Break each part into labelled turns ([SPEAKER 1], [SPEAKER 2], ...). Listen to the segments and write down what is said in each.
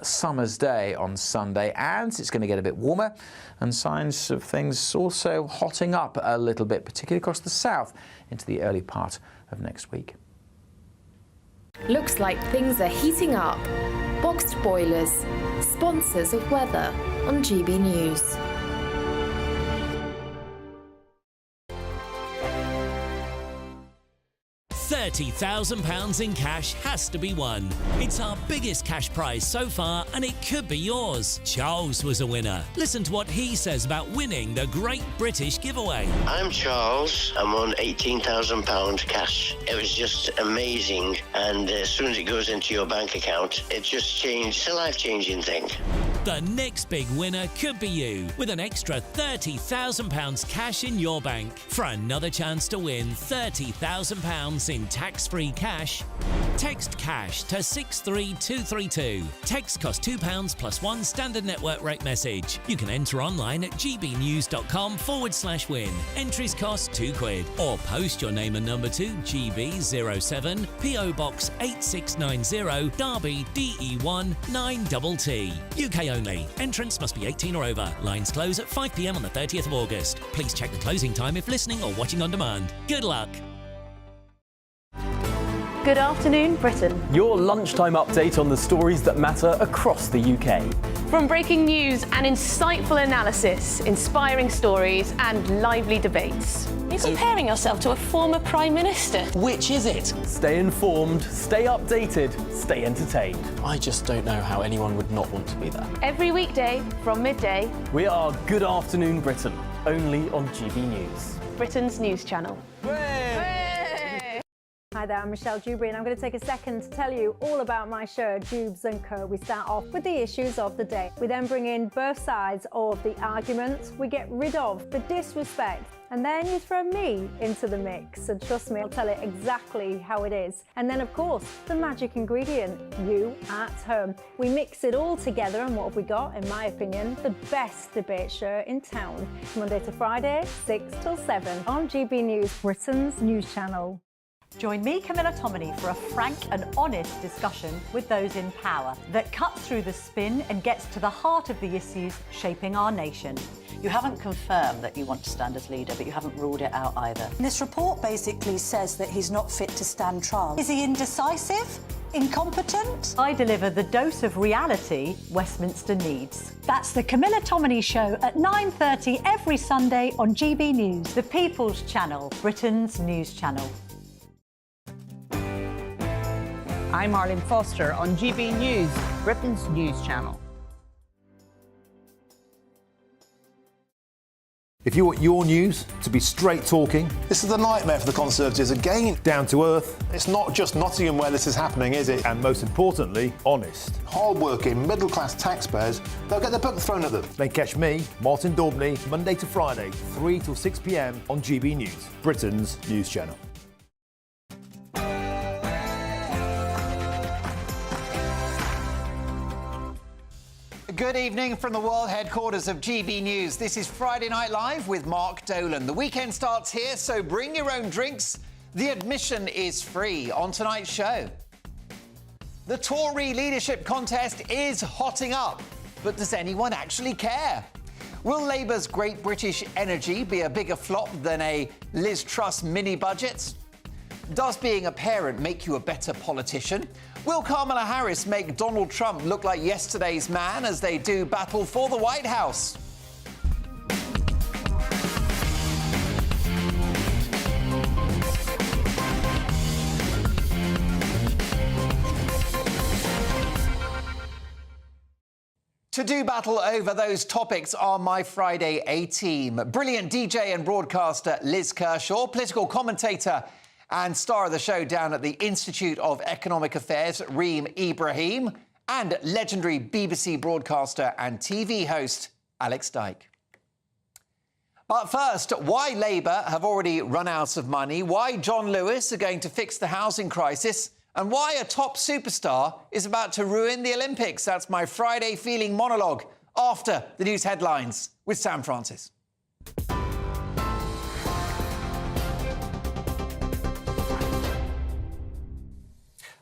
[SPEAKER 1] Summer's day on Sunday, and it's going to get a bit warmer, and signs of things also hotting up a little bit, particularly across the south into the early part of next week.
[SPEAKER 2] Looks like things are heating up. Boxed boilers, sponsors of weather on GB News.
[SPEAKER 3] £30,000 in cash has to be won. It's our biggest cash prize so far, and it could be yours. Charles was a winner. Listen to what he says about winning the Great British Giveaway.
[SPEAKER 4] I'm Charles. I'm on £18,000 cash. It was just amazing, and as soon as it goes into your bank account, it just changed. It's a life-changing thing.
[SPEAKER 3] The next big winner could be you, with an extra £30,000 cash in your bank. For another chance to win £30,000 in tax-free cash, text cash to 63232. Text costs £2 plus one standard network rate message. You can enter online at gbnews.com/win. Entries cost £2, or post your name and number to GB07 PO Box 8690 Derby DE1 9TT. UK only. Entrance must be 18 or over. Lines close at 5 p.m. on the 30th of August. Please check the closing time if listening or watching on demand. Good luck.
[SPEAKER 5] Good afternoon, Britain.
[SPEAKER 6] Your lunchtime update on the stories that matter across the UK.
[SPEAKER 5] From breaking news and insightful analysis, inspiring stories and lively debates.
[SPEAKER 7] You're comparing yourself to a former Prime Minister.
[SPEAKER 8] Which is it?
[SPEAKER 6] Stay informed, stay updated, stay entertained.
[SPEAKER 8] I just don't know how anyone would not want to be there.
[SPEAKER 5] Every weekday from midday,
[SPEAKER 6] We are Good Afternoon Britain, only on GB News.
[SPEAKER 5] Britain's news channel.
[SPEAKER 9] Hi there, I'm Michelle Dewberry, and I'm going to take a second to tell you all about my show, Dubes & Co. We start off with the issues of the day. We then bring in both sides of the argument. We get rid of the disrespect, and then you throw me into the mix. And trust me, I'll tell it exactly how it is. And then, of course, the magic ingredient, you at home. We mix it all together, and what have we got? In my opinion, the best debate show in town. Monday to Friday, 6 till 7 on GB News, Britain's news channel.
[SPEAKER 10] Join me, Camila Tominey, for a frank and honest discussion with those in power that cuts through the spin and gets to the heart of the issues shaping our nation.
[SPEAKER 11] You haven't confirmed that you want to stand as leader, but you haven't ruled it out either.
[SPEAKER 12] This report basically says that he's not fit to stand trial. Is he indecisive? Incompetent?
[SPEAKER 10] I deliver the dose of reality Westminster needs. That's the Camila Tominey Show at 9:30 every Sunday on GB News, the People's Channel, Britain's news channel.
[SPEAKER 13] I'm Arlene Foster on GB News, Britain's news channel.
[SPEAKER 14] If you want your news to be straight talking...
[SPEAKER 15] This is a nightmare for the Conservatives again.
[SPEAKER 14] Down to earth.
[SPEAKER 15] It's not just Nottingham where this is happening, is it?
[SPEAKER 14] And most importantly, honest.
[SPEAKER 15] Hard-working, middle-class taxpayers, they'll get their book thrown at them.
[SPEAKER 14] Then catch me, Martin Daubney, Monday to Friday, 3 till 6 p.m. on GB News, Britain's news channel.
[SPEAKER 16] Good evening from the world headquarters of GB News. This is Friday Night Live with Mark Dolan. The weekend starts here, so bring your own drinks. The admission is free on tonight's show. The Tory leadership contest is hotting up, but does anyone actually care? Will Labour's Great British Energy be a bigger flop than a Liz Truss mini-budget? Does being a parent make you a better politician? Will Kamala Harris make Donald Trump look like yesterday's man as they do battle for the White House? To do battle over those topics are my Friday A-team. Brilliant DJ and broadcaster Liz Kershaw, political commentator and star of the show down at the Institute of Economic Affairs, Reem Ibrahim, and legendary BBC broadcaster and TV host, Alex Dyke. But first, why Labour have already run out of money, why John Lewis are going to fix the housing crisis, and why a top superstar is about to ruin the Olympics. That's my Friday feeling monologue after the news headlines with Sam Francis.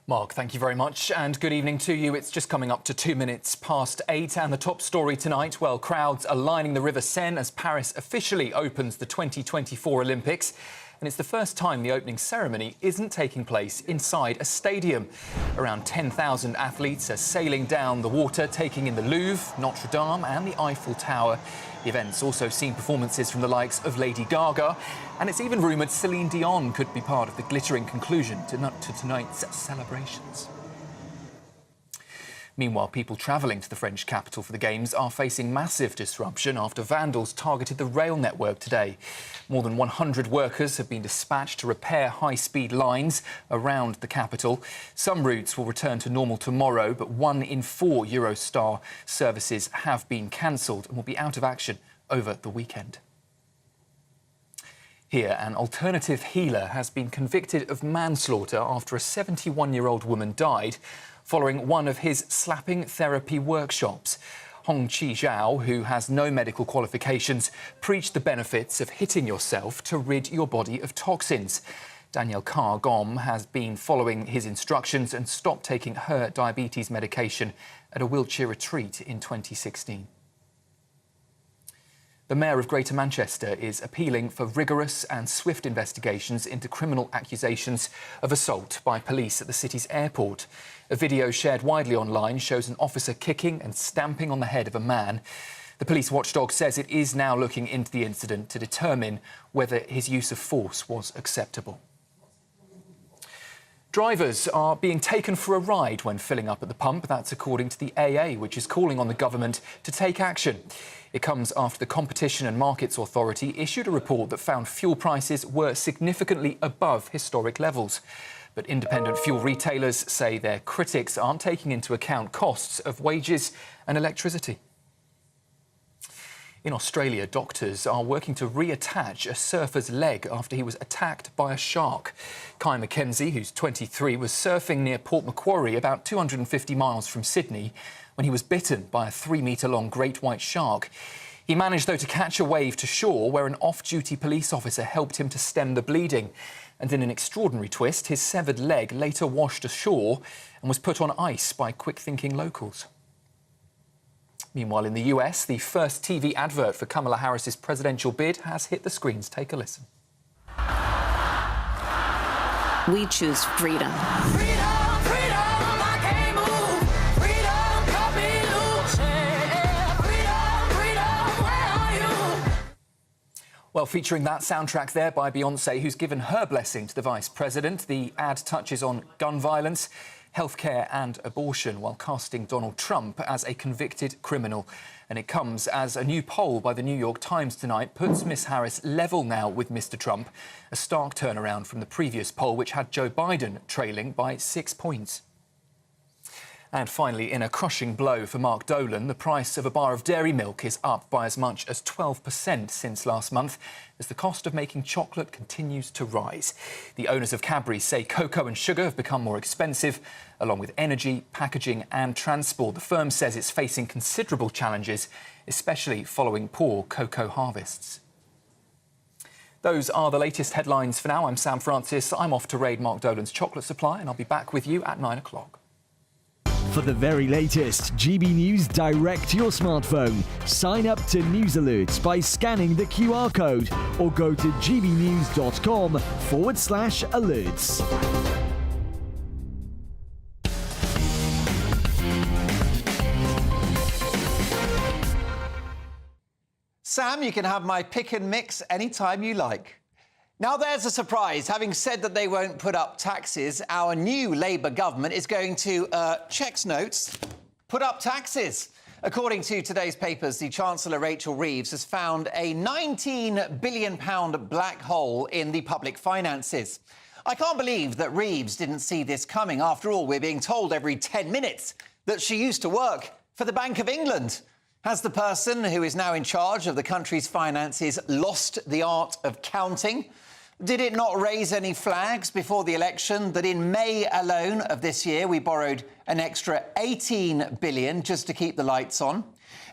[SPEAKER 6] Mark, thank you very much and good evening to you. It's just coming up to 2 minutes past 8 and the top story tonight, well, crowds are lining the River Seine as Paris officially opens the 2024 Olympics. And it's the first time the opening ceremony isn't taking place inside a stadium. Around 10,000 athletes are sailing down the water, taking in the Louvre, Notre Dame and the Eiffel Tower. The event's also seen performances from the likes of Lady Gaga, and it's even rumoured Celine Dion could be part of the glittering conclusion to tonight's celebrations. Meanwhile, people travelling to the French capital for the Games are facing massive disruption after vandals targeted the rail network today. More than 100 workers have been dispatched to repair high-speed lines around the capital. Some routes will return to normal tomorrow, but 1 in 4 Eurostar services have been cancelled and will be out of action over the weekend. Here, an alternative healer has been convicted of manslaughter after a 71-year-old woman died following one of his slapping therapy workshops. Hong Chi Zhao, who has no medical qualifications, preached the benefits of hitting yourself to rid your body of toxins. Danielle Carr Gom has been following his instructions and stopped taking her diabetes medication at a wheelchair retreat in 2016. The Mayor of Greater Manchester is appealing for rigorous and swift investigations into criminal accusations of assault by police at the city's airport. A video shared widely online shows an officer kicking and stamping on the head of a man. The police watchdog says it is now looking into the incident to determine whether his use of force was acceptable. Drivers are being taken for a ride when filling up at the pump. That's according to the AA, which is calling on the government to take action. It comes after the Competition and Markets Authority issued a report that found fuel prices were significantly above historic levels. But independent fuel retailers say their critics aren't taking into account costs of wages and electricity. In Australia, doctors are working to reattach a surfer's leg after he was attacked by a shark. Kai McKenzie, who's 23, was surfing near Port Macquarie, about 250 miles from Sydney, when he was bitten by a 3-metre-long great white shark. He managed, though, to catch a wave to shore, where an off-duty police officer helped him to stem the bleeding. And in an extraordinary twist, his severed leg later washed ashore and was put on ice by quick-thinking locals. Meanwhile, in the US, the first TV advert for Kamala Harris's presidential bid has hit the screens. Take a listen.
[SPEAKER 17] We choose freedom.
[SPEAKER 6] Well, featuring that soundtrack there by Beyoncé, who's given her blessing to the Vice President. The ad touches on gun violence, healthcare and abortion, while casting Donald Trump as a convicted criminal. And it comes as a new poll by the New York Times tonight puts Miss Harris level now with Mr. Trump, a stark turnaround from the previous poll, which had Joe Biden trailing by 6 points. And finally, in a crushing blow for Mark Dolan, the price of a bar of dairy milk is up by as much as 12% since last month, as the cost of making chocolate continues to rise. The owners of Cadbury say cocoa and sugar have become more expensive, along with energy, packaging and transport. The firm says it's facing considerable challenges, especially following poor cocoa harvests. Those are the latest headlines for now. I'm Sam Francis. I'm off to raid Mark Dolan's chocolate supply, and I'll be back with you at 9 o'clock.
[SPEAKER 18] For the very latest GB News direct to your smartphone, sign up to News Alerts by scanning the QR code or go to gbnews.com/alerts.
[SPEAKER 16] Sam, you can have my pick and mix anytime you like. Now, there's a surprise. Having said that they won't put up taxes, our new Labour government is going to, checks notes, put up taxes. According to today's papers, the Chancellor Rachel Reeves has found a £19 billion black hole in the public finances. I can't believe that Reeves didn't see this coming. After all, we're being told every 10 minutes that she used to work for the Bank of England. Has the person who is now in charge of the country's finances lost the art of counting? Did it not raise any flags before the election that in May alone of this year we borrowed an extra £18 billion just to keep the lights on?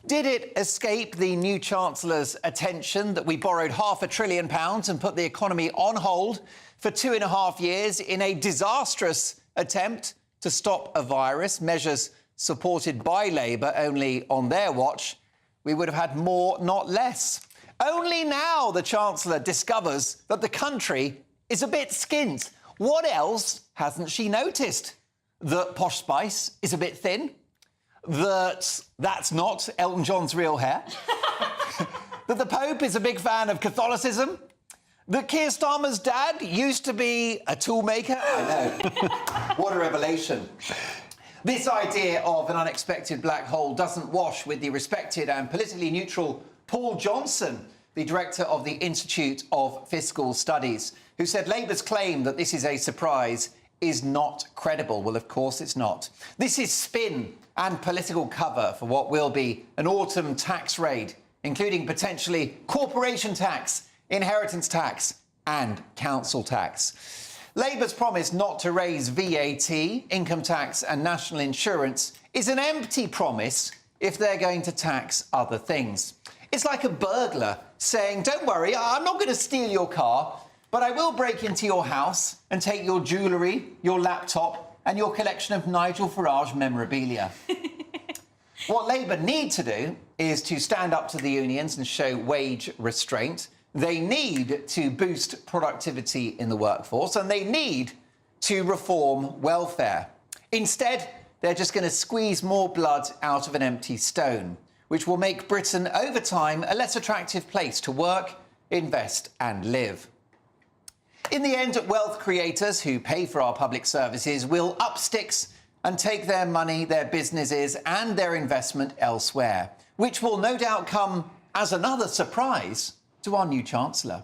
[SPEAKER 16] Did it escape the new Chancellor's attention that we borrowed £500 billion and put the economy on hold for 2.5 years in a disastrous attempt to stop a virus, measures supported by Labour only on their watch, we would have had more, not less. Only now the Chancellor discovers that the country is a bit skint. What else hasn't she noticed? That Posh Spice is a bit thin? That's not Elton John's real hair? That the Pope is a big fan of Catholicism? That Keir Starmer's dad used to be a toolmaker? I know. What a revelation. This idea of an unexpected black hole doesn't wash with the respected and politically neutral Paul Johnson, the director of the Institute of Fiscal Studies, who said Labour's claim that this is a surprise is not credible. Well, of course it's not. This is spin and political cover for what will be an autumn tax raid, including potentially corporation tax, inheritance tax and council tax. Labour's promise not to raise VAT, income tax and national insurance is an empty promise if they're going to tax other things. It's like a burglar saying, don't worry, I'm not going to steal your car, but I will break into your house and take your jewellery, your laptop and your collection of Nigel Farage memorabilia. What Labour need to do is to stand up to the unions and show wage restraint. They need to boost productivity in the workforce and they need to reform welfare. Instead, they're just going to squeeze more blood out of an empty stone, which will make Britain, over time, a less attractive place to work, invest and live. In the end, wealth creators who pay for our public services will up sticks and take their money, their businesses and their investment elsewhere, which will no doubt come as another surprise to our new Chancellor.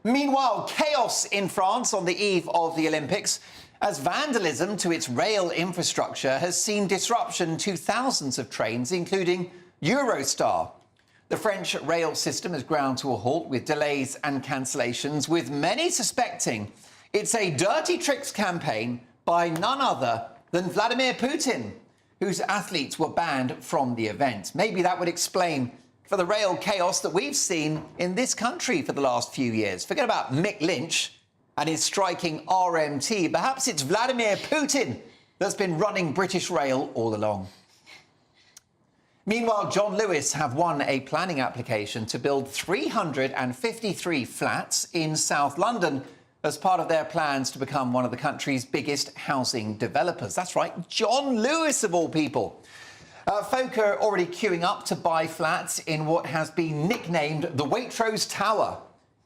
[SPEAKER 16] Meanwhile, chaos in France on the eve of the Olympics as vandalism to its rail infrastructure has seen disruption to thousands of trains, including Eurostar. The French rail system has ground to a halt with delays and cancellations, with many suspecting it's a dirty tricks campaign by none other than Vladimir Putin, whose athletes were banned from the event. Maybe that would explain for the rail chaos that we've seen in this country for the last few years. Forget about Mick Lynch and his striking RMT. Perhaps it's Vladimir Putin that's been running British Rail all along. Meanwhile, John Lewis have won a planning application to build 353 flats in South London as part of their plans to become one of the country's biggest housing developers. That's right, John Lewis of all people. Folk are already queuing up to buy flats in what has been nicknamed the Waitrose Tower,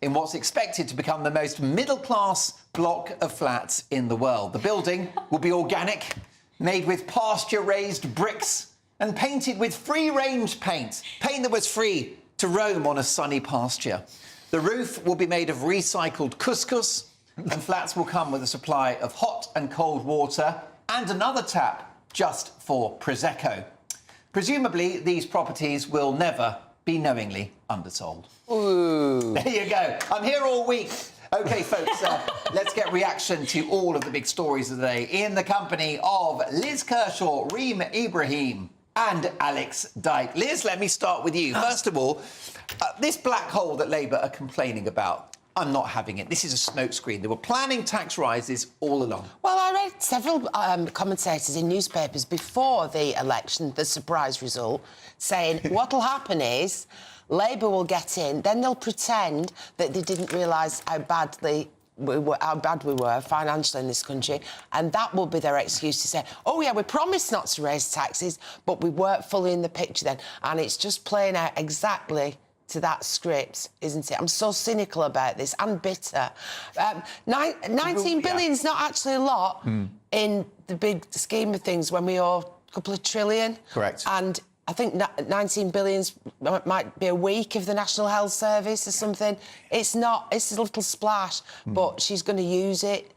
[SPEAKER 16] in what's expected to become the most middle-class block of flats in the world. The building will be organic, made with pasture-raised bricks and painted with free-range paint that was free to roam on a sunny pasture. The roof will be made of recycled couscous, and flats will come with a supply of hot and cold water and another tap just for Prosecco. Presumably, these properties will never be knowingly undersold. Ooh. There you go. I'm here all week. OK, folks, let's get reaction to all of the big stories of the day in the company of Liz Kershaw, Reem Ibrahim and Alex Dyke. Liz, let me start with you. First of all, this black hole that Labour are complaining about, I'm not having it. This is a smokescreen. They were planning tax rises all along.
[SPEAKER 19] Well, I read several commentators in newspapers before the election, the surprise result, saying what'll happen is Labour will get in, then they'll pretend that they didn't realise how bad we were financially in this country, and that will be their excuse to say, oh, yeah, we promised not to raise taxes, but we weren't fully in the picture then. And it's just playing out exactly to that script, isn't it? I'm so cynical about this and bitter. 19 billion's not actually a lot in the big scheme of things when we owe a couple of trillion.
[SPEAKER 16] Correct.
[SPEAKER 19] And I think 19 billions might be a week of the National Health Service or something. It's not, it's a little splash, but she's going to use it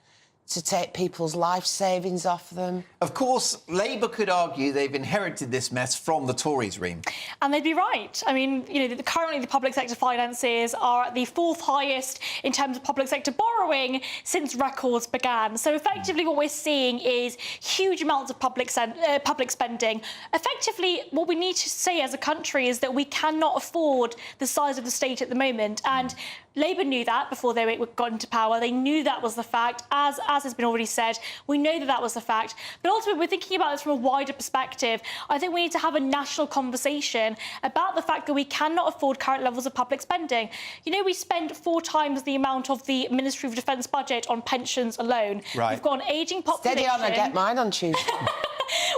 [SPEAKER 19] to take people's life savings off them.
[SPEAKER 16] Of course, Labour could argue they've inherited this mess from the Tories, Reem.
[SPEAKER 20] And they'd be right. I mean, you know, currently the public sector finances are at the 4th highest in terms of public sector borrowing since records began. So effectively what we're seeing is huge amounts of public spending. Effectively, what we need to say as a country is that we cannot afford the size of the state at the moment. And Labour knew that before they got into power. They knew that was the fact. As has been already said, we know that that was the fact. But ultimately, we're thinking about this from a wider perspective. I think we need to have a national conversation about the fact that we cannot afford current levels of public spending. You know, we spend 4 times the amount of the Ministry of Defence budget on pensions alone.
[SPEAKER 16] Right.
[SPEAKER 20] We've got an ageing population.
[SPEAKER 19] Steady on, I get mine on Tuesday.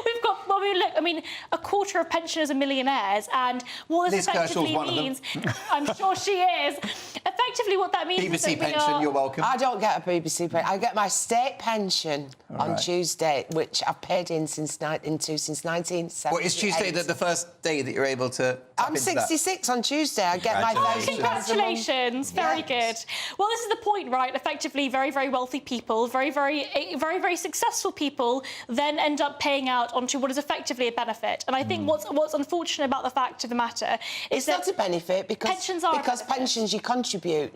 [SPEAKER 20] We've got, well, look, I mean, a quarter of pensioners are millionaires, and what this effectively means, I'm sure she is, effectively what that means is that
[SPEAKER 16] BBC pension, you're welcome.
[SPEAKER 19] I don't get a BBC pension. I get my state pension on Tuesday, which I've paid since 1978.
[SPEAKER 16] What, is Tuesday the first day that you're able to
[SPEAKER 19] I'm 66 on Tuesday. I get my £1,000
[SPEAKER 20] Congratulations. Very good. Well, this is the point, right? Effectively, very, very wealthy people, very, very successful people then end up paying out onto what is effectively a benefit. And I think what's unfortunate about the fact of the matter is that...
[SPEAKER 19] It's not a benefit because
[SPEAKER 20] pensions are
[SPEAKER 19] pensions you contribute.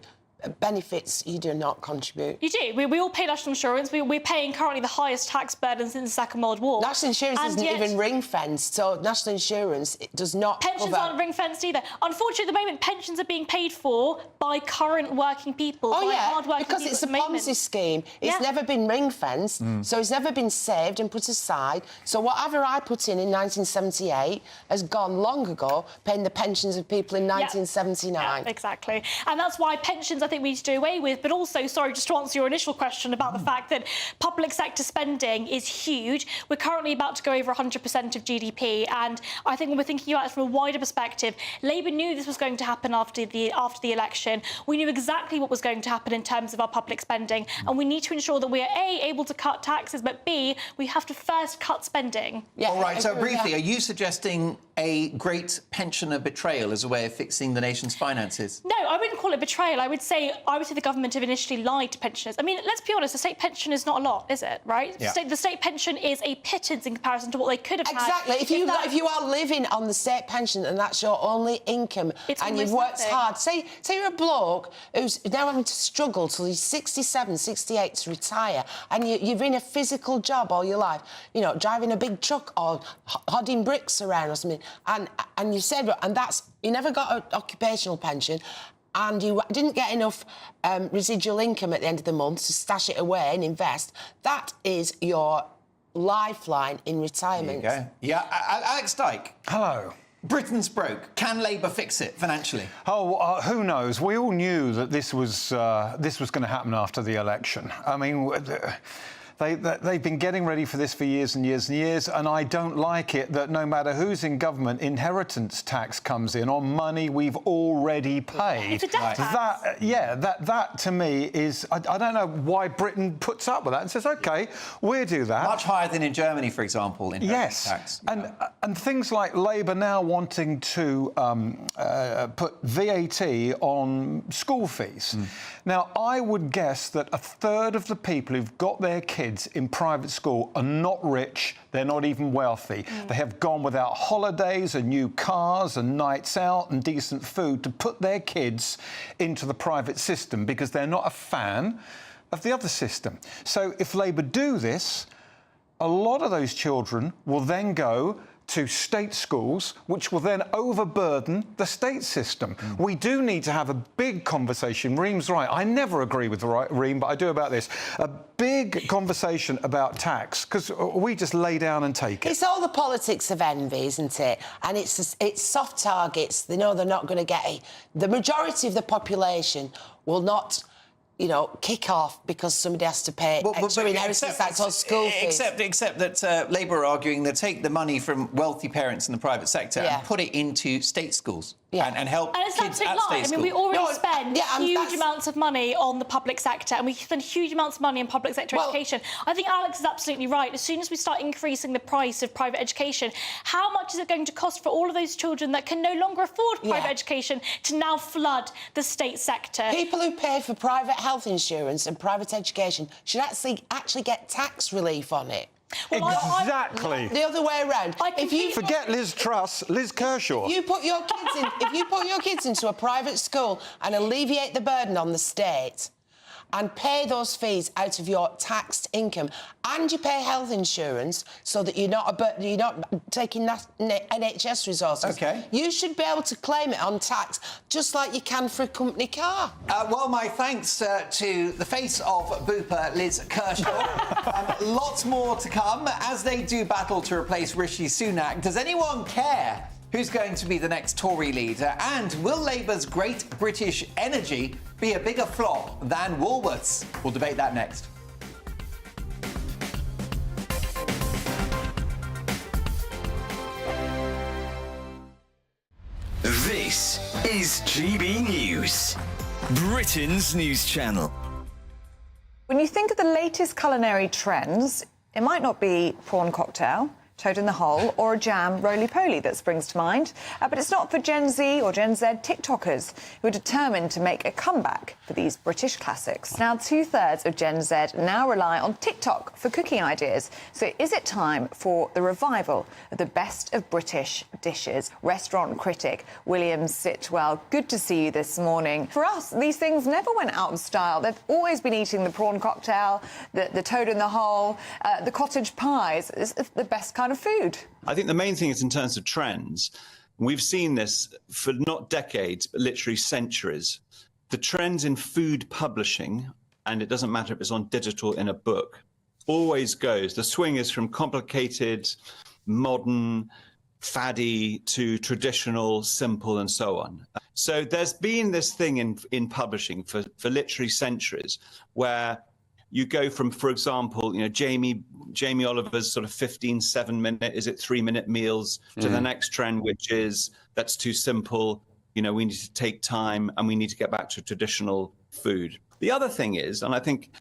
[SPEAKER 19] Benefits you do not contribute.
[SPEAKER 20] You do. We all pay national insurance. We're paying currently the highest tax burden since the Second World War.
[SPEAKER 19] National insurance isn't even ring-fenced, so national insurance it does not
[SPEAKER 20] Pensions aren't ring-fenced either. Unfortunately, at the moment, pensions are being paid for by current working people, by hard-working people.
[SPEAKER 19] Because it's a Ponzi scheme. It's never been ring-fenced, so it's never been saved and put aside. So whatever I put in 1978 has gone long ago, paying the pensions of people in 1979.
[SPEAKER 20] Yeah, exactly. And that's why pensions, I think we need to do away with, but also, sorry, just to answer your initial question about the fact that public sector spending is huge. We're currently about to go over 100% of GDP, and I think when we're thinking about it from a wider perspective, Labour knew this was going to happen after the election. We knew exactly what was going to happen in terms of our public spending, and we need to ensure that we are A, able to cut taxes, but B, we have to first cut spending.
[SPEAKER 16] Yeah, all right, so briefly, are you suggesting a great pensioner betrayal as a way of fixing the nation's finances?
[SPEAKER 20] No, I wouldn't call it betrayal. I would say the government have initially lied to pensioners. I mean, let's be honest, the state pension is not a lot, is it, right?
[SPEAKER 19] Yeah.
[SPEAKER 20] The state pension is a pittance in comparison to what they could have had.
[SPEAKER 19] Exactly. If you are living on the state pension and that's your only income and you've worked hard, say you're a bloke who's now having to struggle till he's 67, 68 to retire, and you've been in a physical job all your life, you know, driving a big truck or hodding bricks around or something, and you said, and that's, you never got an occupational pension, and you didn't get enough residual income at the end of the month to stash it away and invest, that is your lifeline in retirement.
[SPEAKER 16] There you go. Yeah, Alex Dyke.
[SPEAKER 21] Hello.
[SPEAKER 16] Britain's broke. Can Labour fix it financially?
[SPEAKER 21] Oh, who knows? We all knew that this was going to happen after the election. I mean, they've been getting ready for this for years and years and years, and I don't like it that no matter who's in government, inheritance tax comes in on money we've already paid.
[SPEAKER 20] It's a death tax.
[SPEAKER 21] That to me is... I don't know why Britain puts up with that and says, OK, we'll do that.
[SPEAKER 16] Much higher than in Germany, for example, inheritance tax.
[SPEAKER 21] And things like Labour now wanting to put VAT on school fees. Now, I would guess that a third of the people who've got their kids in private school are not rich, they're not even wealthy. They have gone without holidays and new cars and nights out and decent food to put their kids into the private system because they're not a fan of the other system. So if Labour do this, a lot of those children will then go to state schools, which will then overburden the state system. We do need to have a big conversation. Reem's right. I never agree with Reem, but I do about this. A big conversation about tax, because we just lay down and take it.
[SPEAKER 19] It's all the politics of envy, isn't it? And it's soft targets. They know they're not going to get the majority of the population will not, you know, kick off because somebody has to pay extra inheritance tax or school fees.
[SPEAKER 16] Except that Labour are arguing they'll take the money from wealthy parents in the private sector and put it into state schools and help
[SPEAKER 20] and it's
[SPEAKER 16] kids at
[SPEAKER 20] lie.
[SPEAKER 16] state
[SPEAKER 20] I mean, we already spend huge
[SPEAKER 19] that's...
[SPEAKER 20] amounts of money on the public sector, and we spend huge amounts of money on public sector education. I think Alex is absolutely right. As soon as we start increasing the price of private education, how much is it going to cost for all of those children that can no longer afford private education to now flood the state sector?
[SPEAKER 19] People who pay for private health insurance and private education should actually get tax relief on it.
[SPEAKER 20] Well,
[SPEAKER 21] exactly.
[SPEAKER 19] The other way around. If you
[SPEAKER 21] forget Liz Truss, Liz Kershaw.
[SPEAKER 19] If you put your kids into a private school and alleviate the burden on the state, and pay those fees out of your taxed income, and you pay health insurance so that you're not taking that NHS resources.
[SPEAKER 16] OK.
[SPEAKER 19] You should be able to claim it on tax, just like you can for a company car.
[SPEAKER 16] Well, my thanks to the face of Booper, Liz Kershaw. Lots more to come as they do battle to replace Rishi Sunak. Does anyone care who's going to be the next Tory leader? And will Labour's Great British Energy be a bigger flop than Woolworths? We'll debate that next.
[SPEAKER 18] This is GB News, Britain's news channel.
[SPEAKER 1] When you think of the latest culinary trends, it might not be prawn cocktail, toad in the hole, or a jam roly-poly that springs to mind. But it's not for Gen Z or Gen Z TikTokers who are determined to make a comeback for these British classics. Now, 2/3 of Gen Z now rely on TikTok for cooking ideas. So is it time for the revival of the best of British dishes? Restaurant critic William Sitwell, good to see you this morning. For us, these things never went out of style. They've always been eating the prawn cocktail, the toad in the hole, the cottage pies. It's the best kind of food.
[SPEAKER 22] I think the main thing is in terms of trends. We've seen this for not decades, but literally centuries. The trends in food publishing, and it doesn't matter if it's on digital in a book, always goes. The swing is from complicated, modern, faddy to traditional, simple, and so on. So there's been this thing in publishing for literally centuries where you go from, for example, Jamie Oliver's sort of 15, 7-minute, is it 3-minute meals, to the next trend, which is that's too simple. We need to take time and we need to get back to traditional food. The other thing is, and I think,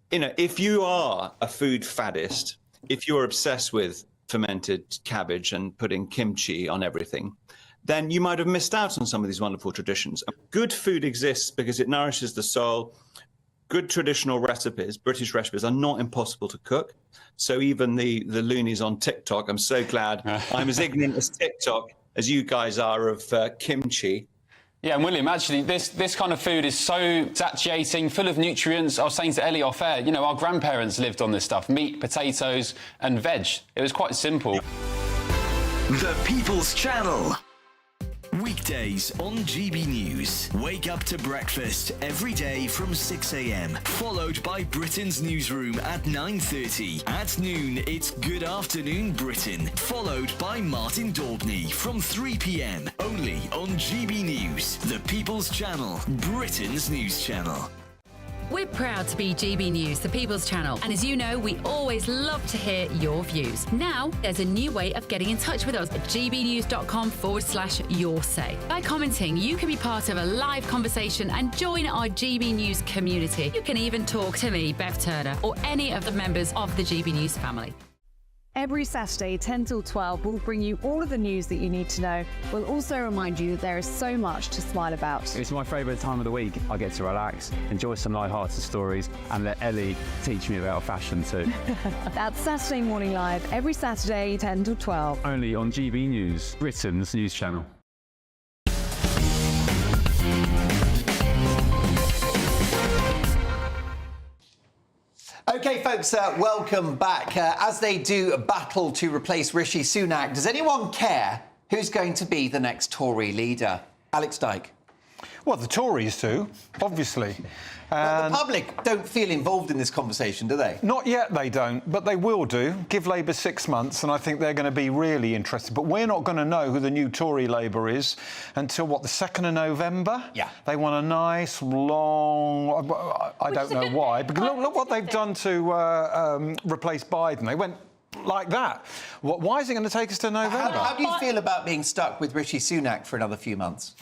[SPEAKER 22] if you are a food faddist, if you're obsessed with fermented cabbage and putting kimchi on everything, then you might have missed out on some of these wonderful traditions. Good food exists because it nourishes the soul. Good traditional recipes, British recipes, are not impossible to cook. So even the loonies on TikTok, I'm so glad I'm as ignorant as TikTok as you guys are of kimchi.
[SPEAKER 23] Yeah, and William, actually, this kind of food is so satiating, full of nutrients. I was saying to Ellie off air, our grandparents lived on this stuff, meat, potatoes and veg. It was quite simple.
[SPEAKER 18] The People's Channel. Weekdays on GB News. Wake up to breakfast every day from 6 a.m. Followed by Britain's newsroom at 9:30. At noon, it's Good Afternoon Britain. Followed by Martin Daubney from 3 p.m. Only on GB News. The People's Channel. Britain's news channel.
[SPEAKER 24] We're proud to be GB News, the People's Channel. And as you know, we always love to hear your views. Now, there's a new way of getting in touch with us at gbnews.com/yoursay. By commenting, you can be part of a live conversation and join our GB News community. You can even talk to me, Bev Turner, or any of the members of the GB News family.
[SPEAKER 25] Every Saturday, 10 till 12, we'll bring you all of the news that you need to know. We'll also remind you that there is so much to smile about.
[SPEAKER 26] It's my favourite time of the week. I get to relax, enjoy some light-hearted stories, and let Ellie teach me about fashion too.
[SPEAKER 25] That's Saturday Morning Live, every Saturday, 10 till 12.
[SPEAKER 26] Only on GB News, Britain's news channel.
[SPEAKER 16] OK, folks, welcome back. As they do battle to replace Rishi Sunak, does anyone care who's going to be the next Tory leader? Alex Dyke.
[SPEAKER 21] Well, the Tories do, obviously.
[SPEAKER 16] Well, the public don't feel involved in this conversation, do they?
[SPEAKER 21] Not yet, they don't, but they will do. Give Labour 6 months, and I think they're going to be really interested. But we're not going to know who the new Tory Labour is until, what, the 2nd of November?
[SPEAKER 16] Yeah.
[SPEAKER 21] They want a nice, long... I don't know why, because look what they've done to replace Biden. They went like that. Why is it going to take us to November?
[SPEAKER 16] How do you feel about being stuck with Rishi Sunak for another few months?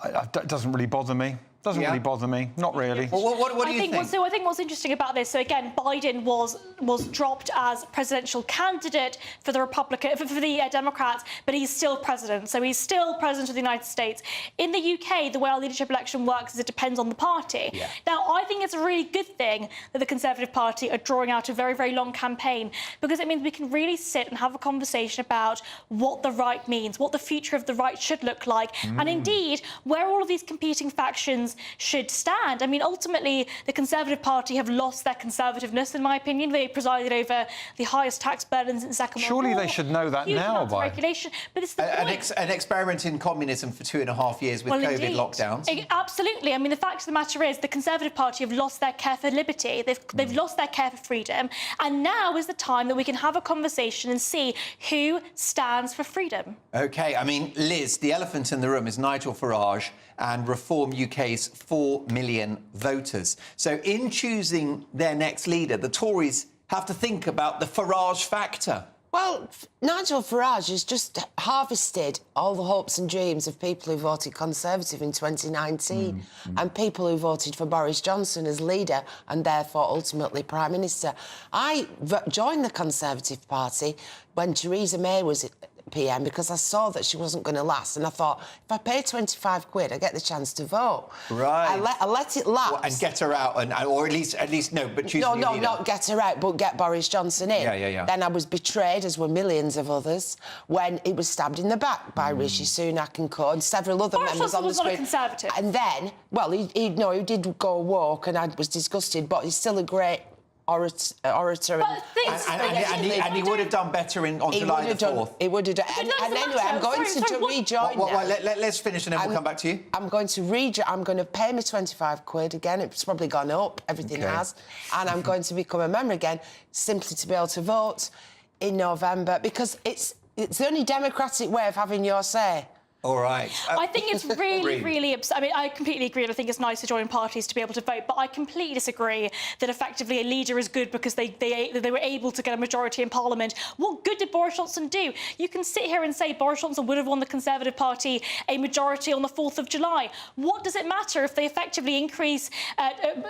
[SPEAKER 21] It doesn't really bother me. Doesn't really bother me. Not really.
[SPEAKER 16] Well, what do you think?
[SPEAKER 20] So I think what's interesting about this, so again, Biden was dropped as presidential candidate for the Democrats, but he's still president. So he's still president of the United States. In the UK, the way our leadership election works is it depends on the party.
[SPEAKER 16] Yeah.
[SPEAKER 20] Now, I think it's a really good thing that the Conservative Party are drawing out a very, very long campaign, because it means we can really sit and have a conversation about what the right means, what the future of the right should look like, and indeed, where all of these competing factions should stand. I mean, ultimately, the Conservative Party have lost their conservativeness, in my opinion. They presided over the highest tax burdens in the Second World War.
[SPEAKER 21] Surely they should know that now, by
[SPEAKER 20] regulation. But it's the point.
[SPEAKER 16] An experiment in communism for 2.5 years with COVID
[SPEAKER 20] indeed.
[SPEAKER 16] lockdowns.
[SPEAKER 20] Absolutely. I mean, the fact of the matter is the Conservative Party have lost their care for liberty. They've lost their care for freedom. And now is the time that we can have a conversation and see who stands for freedom.
[SPEAKER 16] OK, I mean, Liz, the elephant in the room is Nigel Farage and Reform UK's 4 million voters. So in choosing their next leader, the Tories have to think about the Farage factor.
[SPEAKER 19] Well, Nigel Farage has just harvested all the hopes and dreams of people who voted Conservative in 2019 and people who voted for Boris Johnson as leader and therefore ultimately Prime Minister. I joined the Conservative Party when Theresa May was PM because I saw that she wasn't going to last, and I thought if I pay 25 quid, I get the chance to vote.
[SPEAKER 16] Right.
[SPEAKER 19] I let it lapse
[SPEAKER 16] and get her out, or at least no, but choose
[SPEAKER 19] not get her out, but get Boris Johnson in.
[SPEAKER 16] Yeah.
[SPEAKER 19] Then I was betrayed, as were millions of others, when he was stabbed in the back by Rishi Sunak and co, and several other members on the screen.
[SPEAKER 20] Boris Johnson was not a Conservative.
[SPEAKER 19] And then, well, he did go woke, and I was disgusted, but he's still a great orator.
[SPEAKER 16] And he would have done better on July the 4th.
[SPEAKER 19] He would have done. And anyway, I'm going to rejoin now.
[SPEAKER 16] Let's finish and then we'll come back to you.
[SPEAKER 19] I'm going to rejoin. I'm going to pay me 25 quid again. It's probably gone up. Everything has. And I'm going to become a member again, simply to be able to vote in November, because it's the only democratic way of having your say.
[SPEAKER 16] All right.
[SPEAKER 20] I think it's really I mean, I completely agree, and I think it's nice to join parties to be able to vote, but I completely disagree that effectively a leader is good because they were able to get a majority in Parliament. What good did Boris Johnson do? You can sit here and say Boris Johnson would have won the Conservative Party a majority on the 4th of July. What does it matter if they effectively increase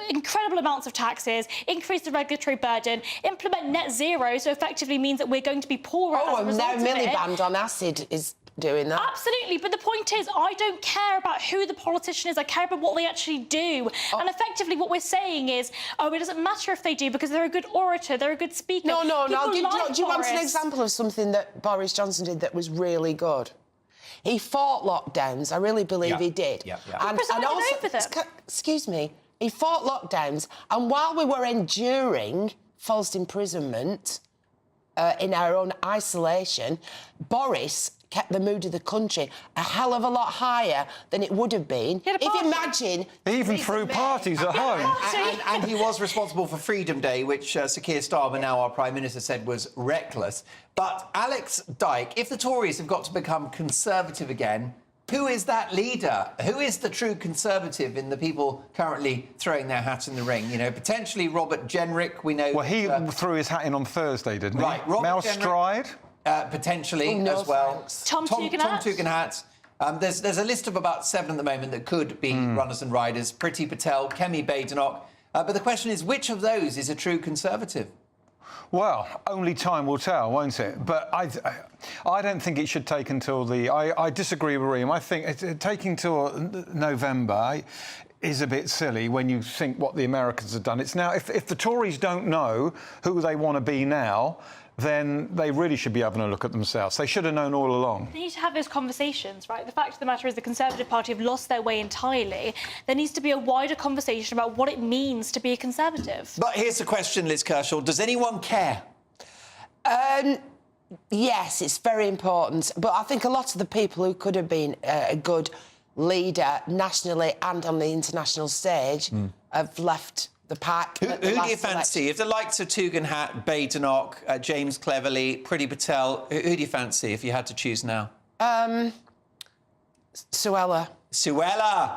[SPEAKER 20] incredible amounts of taxes, increase the regulatory burden, implement net zero, so effectively means that we're going to be poorer as a result of it?
[SPEAKER 19] Oh, and now Miliband on acid is doing that.
[SPEAKER 20] Absolutely, but the point is, I don't care about who the politician is, I care about what they actually do. And effectively what we're saying is, it doesn't matter if they do, because they're a good orator, they're a good speaker.
[SPEAKER 19] No. Do you want an example of something that Boris Johnson did that was really good? He fought lockdowns, I really believe he did.
[SPEAKER 20] And also, over them.
[SPEAKER 19] Excuse me, he fought lockdowns, and while we were enduring false imprisonment in our own isolation, Boris kept the mood of the country a hell of a lot higher than it would have been. If you imagine...
[SPEAKER 21] He even threw parties at home.
[SPEAKER 16] And he was responsible for Freedom Day, which Sir Keir Starmer, now our Prime Minister, said was reckless. But Alex Dyke, if the Tories have got to become Conservative again, who is that leader? Who is the true Conservative in the people currently throwing their hat in the ring? You know, potentially Robert Jenrick, we know...
[SPEAKER 21] Well, he threw his hat in on Thursday, didn't he?
[SPEAKER 16] Right, Robert
[SPEAKER 21] Mel
[SPEAKER 16] Jenrick,
[SPEAKER 21] Stride?
[SPEAKER 16] Potentially as well.
[SPEAKER 19] Thanks.
[SPEAKER 20] Tom
[SPEAKER 16] Tugendhat. There's a list of about 7 at the moment that could be runners and riders. Priti Patel, Kemi Badenoch. But the question is, which of those is a true Conservative?
[SPEAKER 21] Well, only time will tell, won't it? But I don't think it should take until the... I disagree with Reem. I think taking till November is a bit silly when you think what the Americans have done. It's now... If the Tories don't know who they want to be now, then they really should be having a look at themselves. They should have known all along.
[SPEAKER 20] They need to have those conversations, right? The fact of the matter is the Conservative Party have lost their way entirely. There needs to be a wider conversation about what it means to be a Conservative.
[SPEAKER 16] But here's the question, Liz Kershaw. Does anyone care?
[SPEAKER 19] Yes, it's very important. But I think a lot of the people who could have been a good leader nationally and on the international stage have left the pack.
[SPEAKER 16] Who do you fancy? If the likes of Tugendhat, Badenoch, James Cleverly, Priti Patel, who do you fancy if you had to choose now?
[SPEAKER 19] Suella.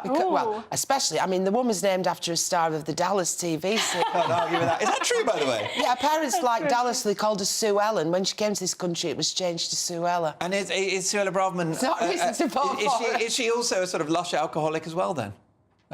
[SPEAKER 19] Well, especially, I mean, the woman's named after a star of the Dallas TV series.
[SPEAKER 16] Can't argue with that. Is that true, by the way?
[SPEAKER 19] Yeah, her parents like Dallas, they called her Sue Ellen. When she came to this country, it was changed to Suella.
[SPEAKER 16] And is Suella Braverman...
[SPEAKER 19] It's not a reason to vote for her.
[SPEAKER 16] Is she also a sort of lush alcoholic as well, then?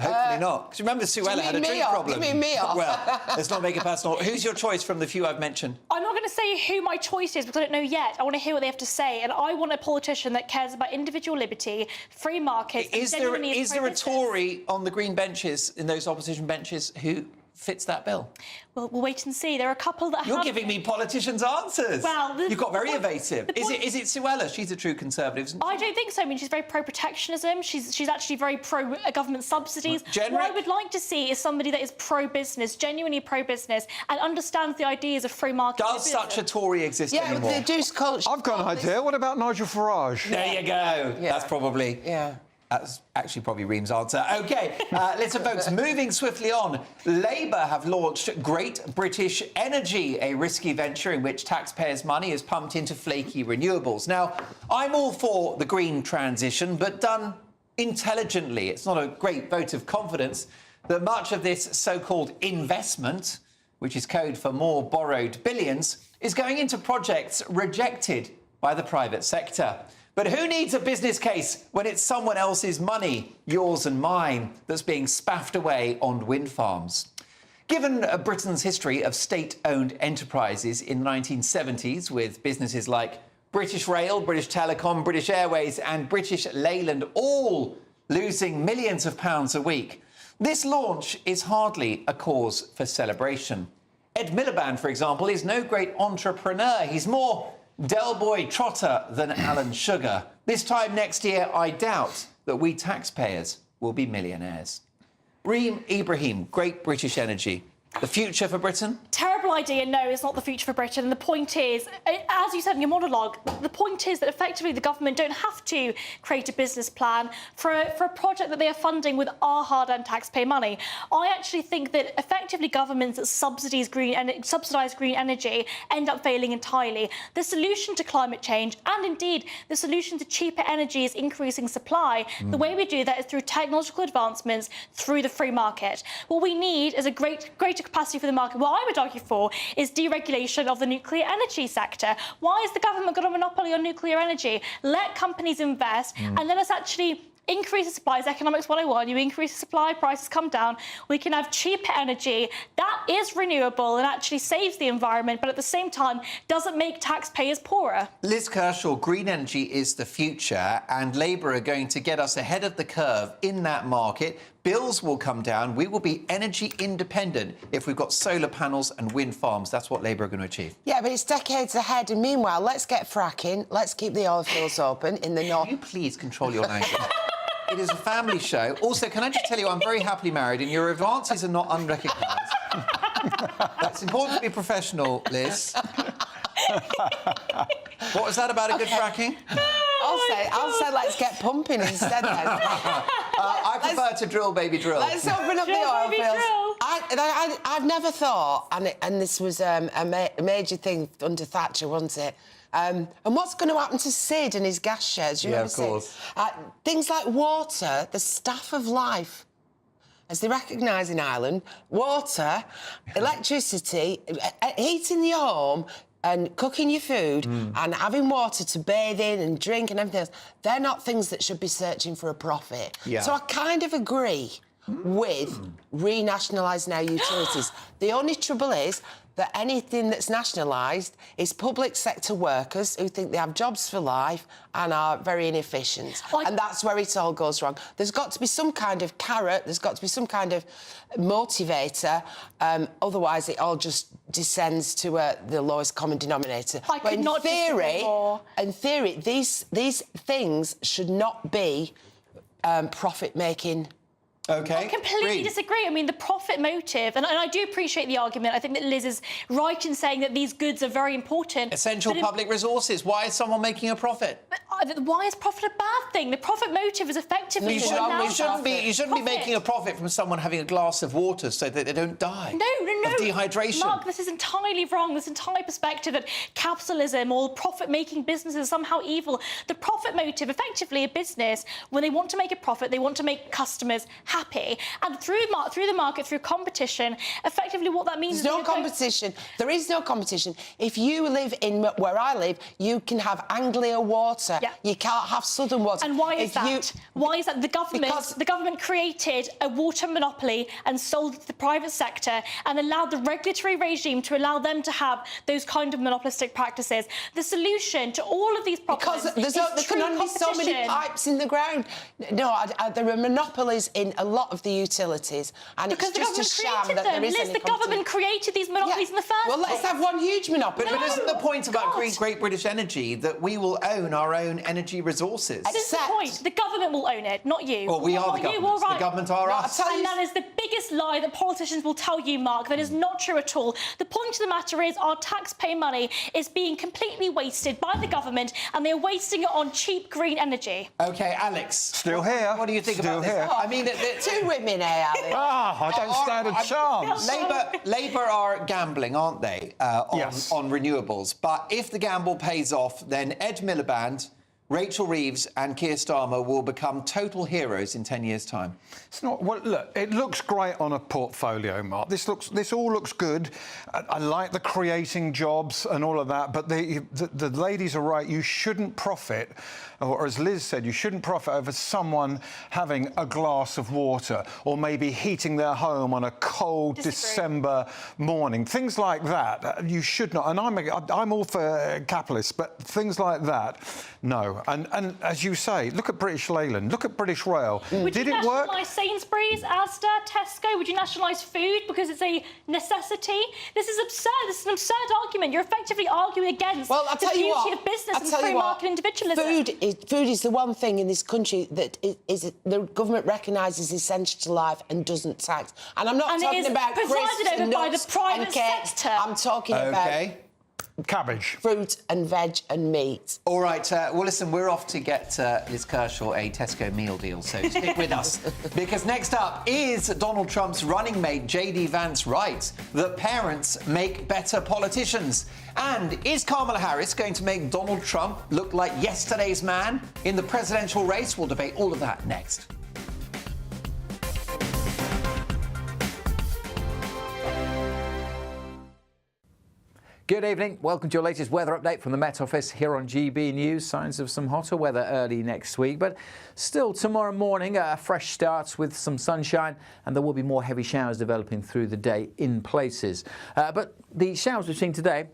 [SPEAKER 16] Hopefully not. Because remember, Suella had a drink problem.
[SPEAKER 19] You mean me off?
[SPEAKER 16] Well, let's not make it personal. Who's your choice from the few I've mentioned?
[SPEAKER 20] I'm not going to say who my choice is because I don't know yet. I want to hear what they have to say, and I want a politician that cares about individual liberty, free markets.
[SPEAKER 16] Is there a Tory on the Green benches, in those opposition benches, who fits that bill?
[SPEAKER 20] Well, we'll wait and see. There are a couple that
[SPEAKER 16] You're giving me politicians' answers.
[SPEAKER 20] Well,
[SPEAKER 16] you've got very evasive. Is it Suella? She's a true conservative, isn't she?
[SPEAKER 20] I don't think so. I mean, she's very pro-protectionism. She's actually very pro-government subsidies. What I would like to see is somebody that is pro-business, genuinely pro-business, and understands the ideas of free market.
[SPEAKER 16] Does such a Tory exist anymore?
[SPEAKER 19] Yeah, they do culture.
[SPEAKER 21] I've got an idea. What about Nigel Farage?
[SPEAKER 16] There you go. Yeah. That's probably...
[SPEAKER 19] Yeah.
[SPEAKER 16] That's actually probably Reem's answer. OK, listen, folks, moving swiftly on. Labour have launched Great British Energy, a risky venture in which taxpayers' money is pumped into flaky renewables. Now, I'm all for the green transition, but done intelligently. It's not a great vote of confidence that much of this so-called investment, which is code for more borrowed billions, is going into projects rejected by the private sector. But who needs a business case when it's someone else's money, yours and mine, that's being spaffed away on wind farms? Given Britain's history of state-owned enterprises in the 1970s, with businesses like British Rail, British Telecom, British Airways and British Leyland all losing millions of pounds a week, this launch is hardly a cause for celebration. Ed Miliband, for example, is no great entrepreneur. He's more Del Boy Trotter than Alan Sugar. This time next year, I doubt that we taxpayers will be millionaires. Reem Ibrahim, Great British Energy. The future for Britain?
[SPEAKER 20] Terrible idea. No, it's not the future for Britain. And the point is, as you said in your monologue, the point is that effectively the government don't have to create a business plan for a project that they are funding with our hard-earned taxpayer money. I actually think that effectively governments that subsidise green energy end up failing entirely. The solution to climate change, and indeed the solution to cheaper energy, is increasing supply. The way we do that is through technological advancements, through the free market. What we need is a greater capacity for the market. What I would argue for is deregulation of the nuclear energy sector. Why has the government got a monopoly on nuclear energy? Let companies invest and let us actually increase the supply. It's economics 101. You increase the supply, prices come down. We can have cheaper energy that is renewable and actually saves the environment, but at the same time doesn't make taxpayers poorer.
[SPEAKER 16] Liz Kershaw, green energy is the future, and Labour are going to get us ahead of the curve in that market. Bills will come down. We will be energy independent if we've got solar panels and wind farms. That's what Labour are going to achieve.
[SPEAKER 19] Yeah, but it's decades ahead. And meanwhile, let's get fracking. Let's keep the oil fields open in the north.
[SPEAKER 16] Can you please control your language? It is a family show. Also, can I just tell you, I'm very happily married and your advances are not unrecognised. That's important to be professional, Liz. What was that about a good fracking?
[SPEAKER 19] I'll say let's get pumping instead then.
[SPEAKER 16] I prefer to drill, baby, drill.
[SPEAKER 19] Let's open up the oil fields. I've never thought, and this was a major thing under Thatcher, wasn't it? And what's going to happen to Sid and his gas shares? You
[SPEAKER 16] yeah,
[SPEAKER 19] remember
[SPEAKER 16] of course.
[SPEAKER 19] Things like water, the staff of life, as they recognise in Ireland, water, electricity, heating your home and cooking your food and having water to bathe in and drink and everything else, they're not things that should be searching for a profit.
[SPEAKER 16] Yeah.
[SPEAKER 19] So I kind of agree with renationalising our utilities. The only trouble is that anything that's nationalised is public sector workers who think they have jobs for life and are very inefficient. And that's where it all goes wrong. There's got to be some kind of carrot, there's got to be some kind of motivator, otherwise it all just descends to the lowest common denominator. But in theory, these things should not be profit-making.
[SPEAKER 16] OK.
[SPEAKER 20] I completely disagree. I mean, the profit motive, and I do appreciate the argument. I think that Liz is right in saying that these goods are very important.
[SPEAKER 16] Essential public resources. Why is someone making a profit?
[SPEAKER 20] Why is profit a bad thing? The profit motive is effectively...
[SPEAKER 16] You shouldn't be making a profit from someone having a glass of water so that they don't die.
[SPEAKER 20] No.
[SPEAKER 16] Of dehydration.
[SPEAKER 20] Mark, this is entirely wrong. This entire perspective that capitalism or profit-making businesses are somehow evil. The profit motive, effectively a business, when they want to make a profit, they want to make customers happy. happy. And through the market, through competition, effectively what that means
[SPEAKER 19] There's no competition. There is no competition. If you live in where I live, you can have Anglia water.
[SPEAKER 20] Yeah.
[SPEAKER 19] You can't have Southern water.
[SPEAKER 20] And why is that? Why is that? The government created a water monopoly and sold it to the private sector and allowed the regulatory regime to allow them to have those kind of monopolistic practices. The solution to all of these problems
[SPEAKER 19] because there can only be so many pipes in the ground. No, there are monopolies in a lot of the utilities, and
[SPEAKER 20] because
[SPEAKER 19] it's just a sham that there is any
[SPEAKER 20] the government created these monopolies in the first
[SPEAKER 19] place. Well, let's have one huge monopoly.
[SPEAKER 16] But isn't the point about Great British Energy that we will own our own energy resources?
[SPEAKER 20] This is the point. The government will own it, not you.
[SPEAKER 16] Well, we are the government.
[SPEAKER 20] Right.
[SPEAKER 16] The government are us.
[SPEAKER 20] And that is the biggest lie that politicians will tell you, Mark. That is not true at all. The point of the matter is our taxpayer money is being completely wasted by the government, and they're wasting it on cheap green energy.
[SPEAKER 16] OK, Alex.
[SPEAKER 21] Still here.
[SPEAKER 16] What do you think about this?
[SPEAKER 21] Here.
[SPEAKER 16] I mean,
[SPEAKER 19] two women here, Alex.
[SPEAKER 21] I don't stand a chance.
[SPEAKER 16] Labour are gambling, aren't they, on renewables? But if the gamble pays off, then Ed Miliband, Rachel Reeves and Keir Starmer will become total heroes in 10 years' time.
[SPEAKER 21] It's not. Well, look, it looks great on a portfolio, Mark. This all looks good. I like the creating jobs and all of that, but the ladies are right. You shouldn't profit, or as Liz said, you shouldn't profit over someone having a glass of water or maybe heating their home on a cold December morning. Things like that, you should not. And I'm all for capitalists, but things like that, no. And as you say, look at British Leyland, look at British Rail.
[SPEAKER 20] Would
[SPEAKER 21] Did
[SPEAKER 20] you
[SPEAKER 21] it work?
[SPEAKER 20] nationalise Sainsbury's, Asda, Tesco? Would you nationalise food because it's a necessity? This is absurd. This is an absurd argument. You're effectively arguing against the beauty of business and free market individualism.
[SPEAKER 19] Food is the one thing in this country that is the government recognises essential to life and doesn't tax. And I'm not talking about crisps and nuts and cakes. I'm talking about
[SPEAKER 21] cabbage,
[SPEAKER 19] fruit and veg and meat.
[SPEAKER 16] All right, well, listen, we're off to get Liz Kershaw a Tesco meal deal, so stick with us. Because next up, is Donald Trump's running mate, J.D. Vance, right that parents make better politicians? And is Kamala Harris going to make Donald Trump look like yesterday's man in the presidential race? We'll debate all of that next.
[SPEAKER 2] Good evening. Welcome to your latest weather update from the Met Office here on GB News. Signs of some hotter weather early next week, but still tomorrow morning a fresh start with some sunshine, and there will be more heavy showers developing through the day in places. But the showers we've seen today,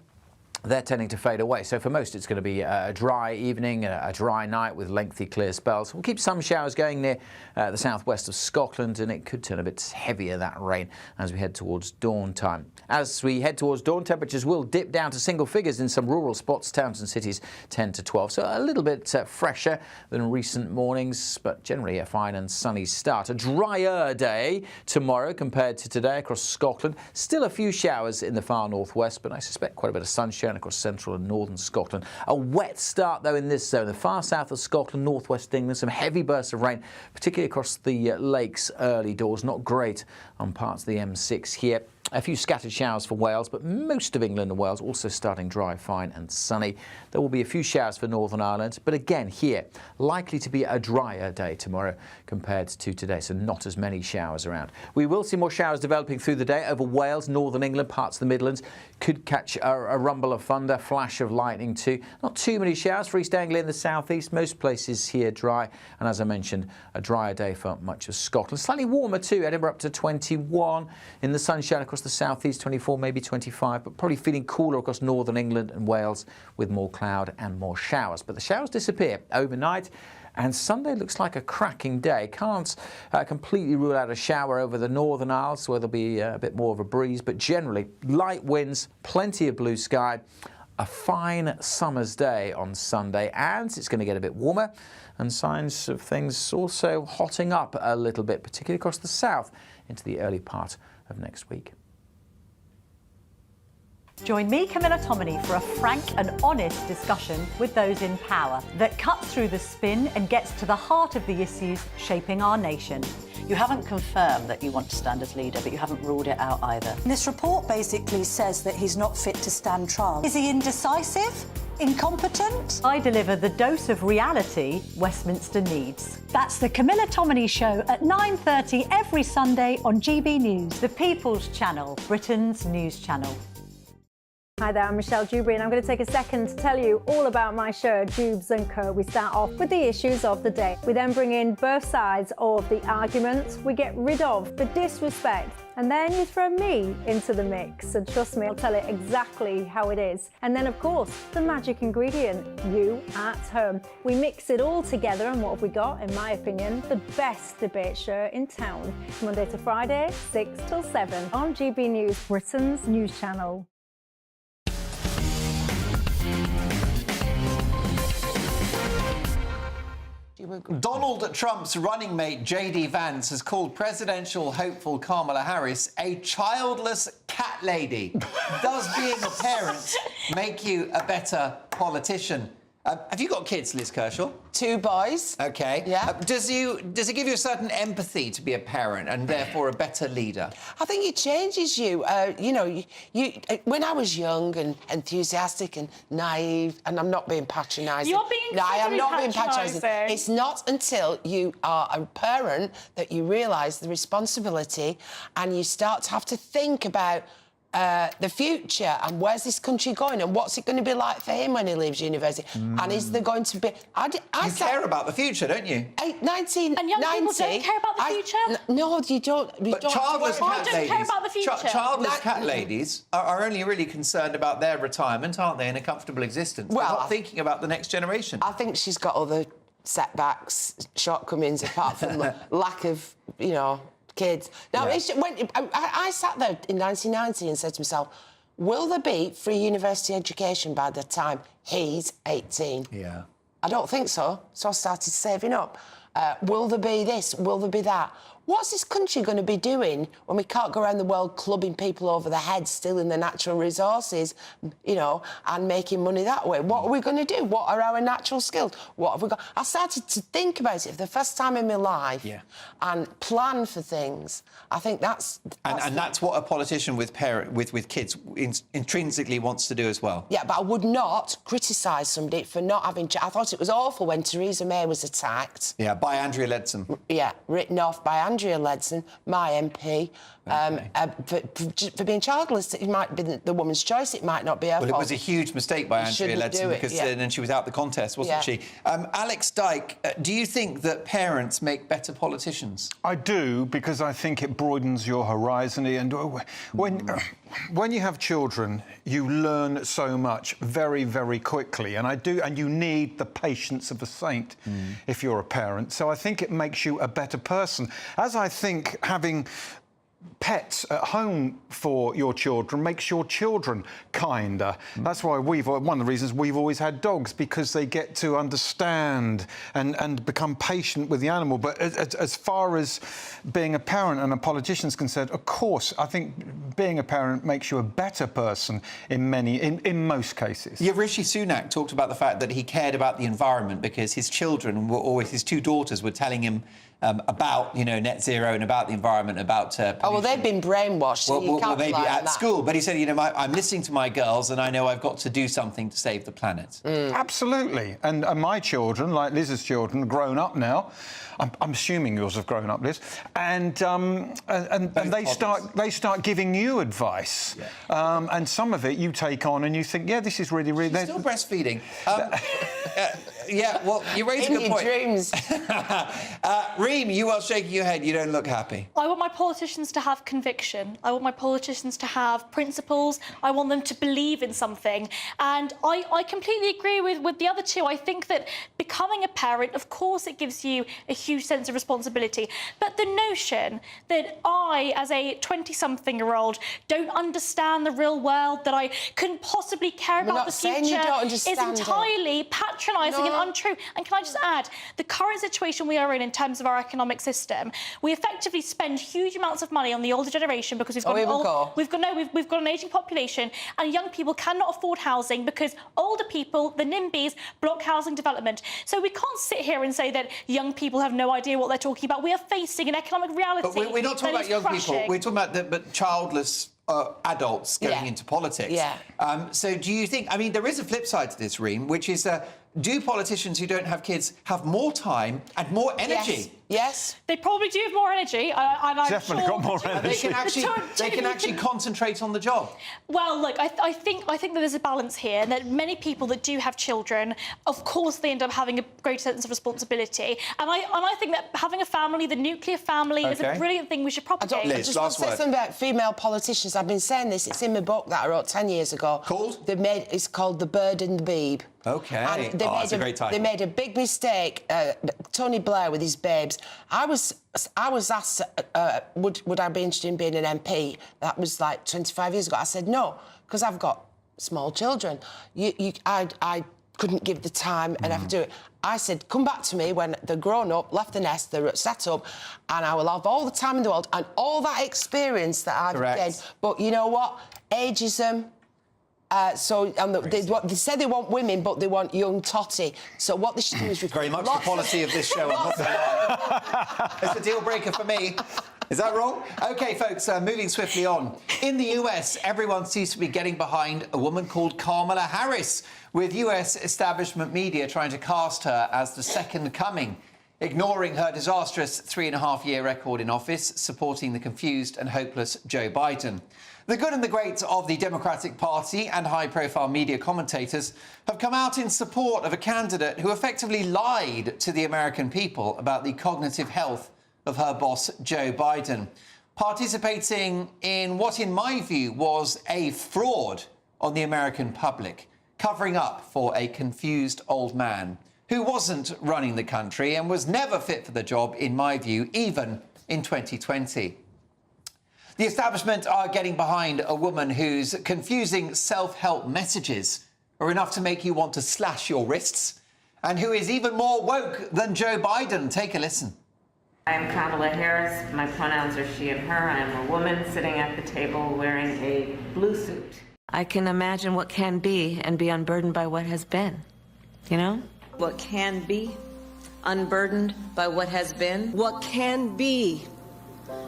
[SPEAKER 2] they're tending to fade away. So for most, it's going to be a dry evening, a dry night with lengthy clear spells. We'll keep some showers going near the southwest of Scotland, and it could turn a bit heavier, that rain, as we head towards dawn time. As we head towards dawn, temperatures will dip down to single figures in some rural spots, towns and cities, 10 to 12. So a little bit fresher than recent mornings, but generally a fine and sunny start. A drier day tomorrow compared to today across Scotland. Still a few showers in the far northwest, but I suspect quite a bit of sunshine across central and northern Scotland. A wet start, though, in this zone. The far south of Scotland, northwest England, some heavy bursts of rain, particularly across the lakes early doors. Not great on parts of the M6 here. A few scattered showers for Wales, but most of England and Wales also starting dry, fine and sunny. There will be a few showers for Northern Ireland, but again here, likely to be a drier day tomorrow compared to today, so not as many showers around. We will see more showers developing through the day over Wales, Northern England, parts of the Midlands. Could catch a rumble of thunder, flash of lightning too. Not too many showers for East Anglia in the southeast. Most places here dry, and as I mentioned, a drier day for much of Scotland. Slightly warmer too, Edinburgh up to 21 in the sunshine across the southeast, 24, maybe 25, but probably feeling cooler across northern England and Wales with more cloud and more showers. But the showers disappear overnight, and Sunday looks like a cracking day. Can't completely rule out a shower over the Northern Isles where there'll be a bit more of a breeze, but generally light winds, plenty of blue sky. A fine summer's day on Sunday, and it's going to get a bit warmer, and signs of things also hotting up a little bit, particularly across the south into the early part of next week.
[SPEAKER 10] Join me, Camila Tominey, for a frank and honest discussion with those in power that cuts through the spin and gets to the heart of the issues shaping our nation.
[SPEAKER 11] You haven't confirmed that you want to stand as leader, but you haven't ruled it out either.
[SPEAKER 12] This report basically says that he's not fit to stand trial. Is he indecisive, Incompetent?
[SPEAKER 10] I deliver the dose of reality Westminster needs. That's the Camila Tominey Show at 9:30 every Sunday on GB News, the People's Channel, Britain's news channel.
[SPEAKER 3] Hi there, I'm Michelle Dewberry and I'm going to take a second to tell you all about my show, Dubes & Co. We start off with the issues of the day. We then bring in both sides of the argument. We get rid of the disrespect. And then you throw me into the mix. And trust me, I'll tell it exactly how it is. And then, of course, the magic ingredient, you at home. We mix it all together and what have we got, in my opinion, the best debate show in town. Monday to Friday, 6 till 7 on GB News, Britain's news channel.
[SPEAKER 16] Donald Trump's running mate, J.D. Vance, has called presidential hopeful Kamala Harris a childless cat lady. Does being a parent make you a better politician? Have you got kids, Liz Kershaw?
[SPEAKER 19] 2 boys.
[SPEAKER 16] OK.
[SPEAKER 19] Yeah.
[SPEAKER 16] Does it give you a certain empathy to be a parent and therefore a better leader?
[SPEAKER 19] I think it changes you. You know, when I was young and enthusiastic and naive, and I'm not being patronising.
[SPEAKER 20] You're being
[SPEAKER 19] No, I am not being
[SPEAKER 20] patronising.
[SPEAKER 19] patronising. It's not until you are a parent that you realise the responsibility and you start to have to think about the future and where's this country going and what's it going to be like for him when he leaves university and is there going to be...
[SPEAKER 16] You care about the future, don't you?
[SPEAKER 19] 1990...
[SPEAKER 20] And young people don't care about the future?
[SPEAKER 19] No, you don't.
[SPEAKER 16] But childless cat ladies...
[SPEAKER 20] I don't care about the future.
[SPEAKER 16] Childless cat ladies are only really concerned about their retirement, aren't they, in a comfortable existence?
[SPEAKER 19] Well,
[SPEAKER 16] they're not thinking about the next generation.
[SPEAKER 19] I think she's got other setbacks, shortcomings, apart from the lack of, you know... kids. Now, I sat there in 1990 and said to myself, will there be free university education by the time he's 18?
[SPEAKER 16] Yeah.
[SPEAKER 19] I don't think so. So I started saving up. Will there be this? Will there be that? What's this country going to be doing when we can't go around the world clubbing people over the head, stealing their natural resources, you know, and making money that way? What are we going to do? What are our natural skills? What have we got? I started to think about it for the first time in my life and plan for things. I think that's
[SPEAKER 16] that's what a politician with kids intrinsically wants to do as well.
[SPEAKER 19] Yeah, but I would not criticise somebody for not having... I thought it was awful when Theresa May was attacked.
[SPEAKER 16] Yeah, by Andrea Leadsom.
[SPEAKER 19] Yeah, written off by Andrea Leadsom, my MP, for being childless. It might be the woman's choice, it might not be her fault.
[SPEAKER 16] Well, it was a huge mistake by Andrea Leadsom because then she was out the contest, wasn't she? Alex Dyke, do you think that parents make better politicians?
[SPEAKER 21] I do, because I think it broadens your horizon. And when you have children, you learn so much very, very quickly. And you need the patience of a saint if you're a parent. So I think it makes you a better person. As I think having pets at home for your children makes your children kinder. That's why one of the reasons we've always had dogs, because they get to understand and become patient with the animal. But as far as being a parent and a politician's concerned, of course, I think being a parent makes you a better person in most cases.
[SPEAKER 16] Yeah, Rishi Sunak talked about the fact that he cared about the environment because his children were always, his 2 daughters were telling him about, net zero and about the environment, about pollution.
[SPEAKER 19] Oh, well, they've been brainwashed, so you can't
[SPEAKER 16] maybe
[SPEAKER 19] rely on
[SPEAKER 16] at
[SPEAKER 19] that.
[SPEAKER 16] school. But he said, I'm listening to my girls and I know I've got to do something to save the planet.
[SPEAKER 21] Absolutely. And my children, like Liz's children, are grown up now. I'm assuming yours have grown up, Liz. And they start giving you advice. Yeah. And some of it you take on and you think, yeah, this is really...
[SPEAKER 16] She's still breastfeeding. Yeah, well, you raised a good point.
[SPEAKER 19] Dreams.
[SPEAKER 16] Reem, you are shaking your head. You don't look happy.
[SPEAKER 20] I want my politicians to have conviction. I want my politicians to have principles. I want them to believe in something. And I completely agree with the other two. I think that becoming a parent, of course, it gives you a huge sense of responsibility. But the notion that I, as a 20-something-year-old, don't understand the real world, that I couldn't possibly care about the future, is entirely patronising and untrue. And can I just add, the current situation we are in terms of our economic system, we effectively spend huge amounts of money on the older generation because we've got we've got an ageing population, and young people cannot afford housing because older people, the NIMBYs, block housing development. So we can't sit here and say that young people have no idea what they're talking about. We are facing an economic reality.
[SPEAKER 16] But we're not talking about young people. We're talking about the childless adults going into politics. So do you think, I mean, there is a flip side to this, Reem, which is do politicians who don't have kids have more time and more energy?
[SPEAKER 19] Yes.
[SPEAKER 20] They probably do have more energy. And I'm
[SPEAKER 21] Definitely
[SPEAKER 20] sure
[SPEAKER 21] got more energy.
[SPEAKER 16] They can actually concentrate on the job.
[SPEAKER 20] Well, look, I think that there's a balance here, and that many people that do have children, of course, they end up having a greater sense of responsibility. And I think that having a family, the nuclear family, is a brilliant thing we should propagate.
[SPEAKER 19] I just want to say something about female politicians. I've been saying this. It's in my book that I wrote 10 years ago. Called? It's called The Bird and the Beeb.
[SPEAKER 16] OK.
[SPEAKER 19] And
[SPEAKER 16] That's a great title.
[SPEAKER 19] They made a big mistake. Tony Blair with his babes. I was asked, would I be interested in being an MP? That was like 25 years ago. I said no, because I've got small children. I couldn't give the time and have to do it. I said, come back to me when they're grown up, left the nest, they're set up, and I will have all the time in the world and all that experience that I've gained. But you know what? Ageism. They say they want women, but they want young totty. So what they should do is
[SPEAKER 16] very much the policy of this show. I'm not gonna lie. It's a deal breaker for me. Is that wrong? OK, folks, moving swiftly on. In the US, everyone seems to be getting behind a woman called Kamala Harris, with US establishment media trying to cast her as the second coming, ignoring her disastrous 3.5-year record in office, supporting the confused and hopeless Joe Biden. The good and the great of the Democratic Party and high-profile media commentators have come out in support of a candidate who effectively lied to the American people about the cognitive health of her boss, Joe Biden, participating in what, in my view, was a fraud on the American public, covering up for a confused old man who wasn't running the country and was never fit for the job, in my view, even in 2020. The establishment are getting behind a woman whose confusing self-help messages are enough to make you want to slash your wrists, and who is even more woke than Joe Biden. Take a listen.
[SPEAKER 4] I am Kamala Harris. My pronouns are she and her. I am a woman sitting at the table wearing a blue suit.
[SPEAKER 5] I can imagine what can be and be unburdened by what has been, you know? What can be unburdened by what has been. What can be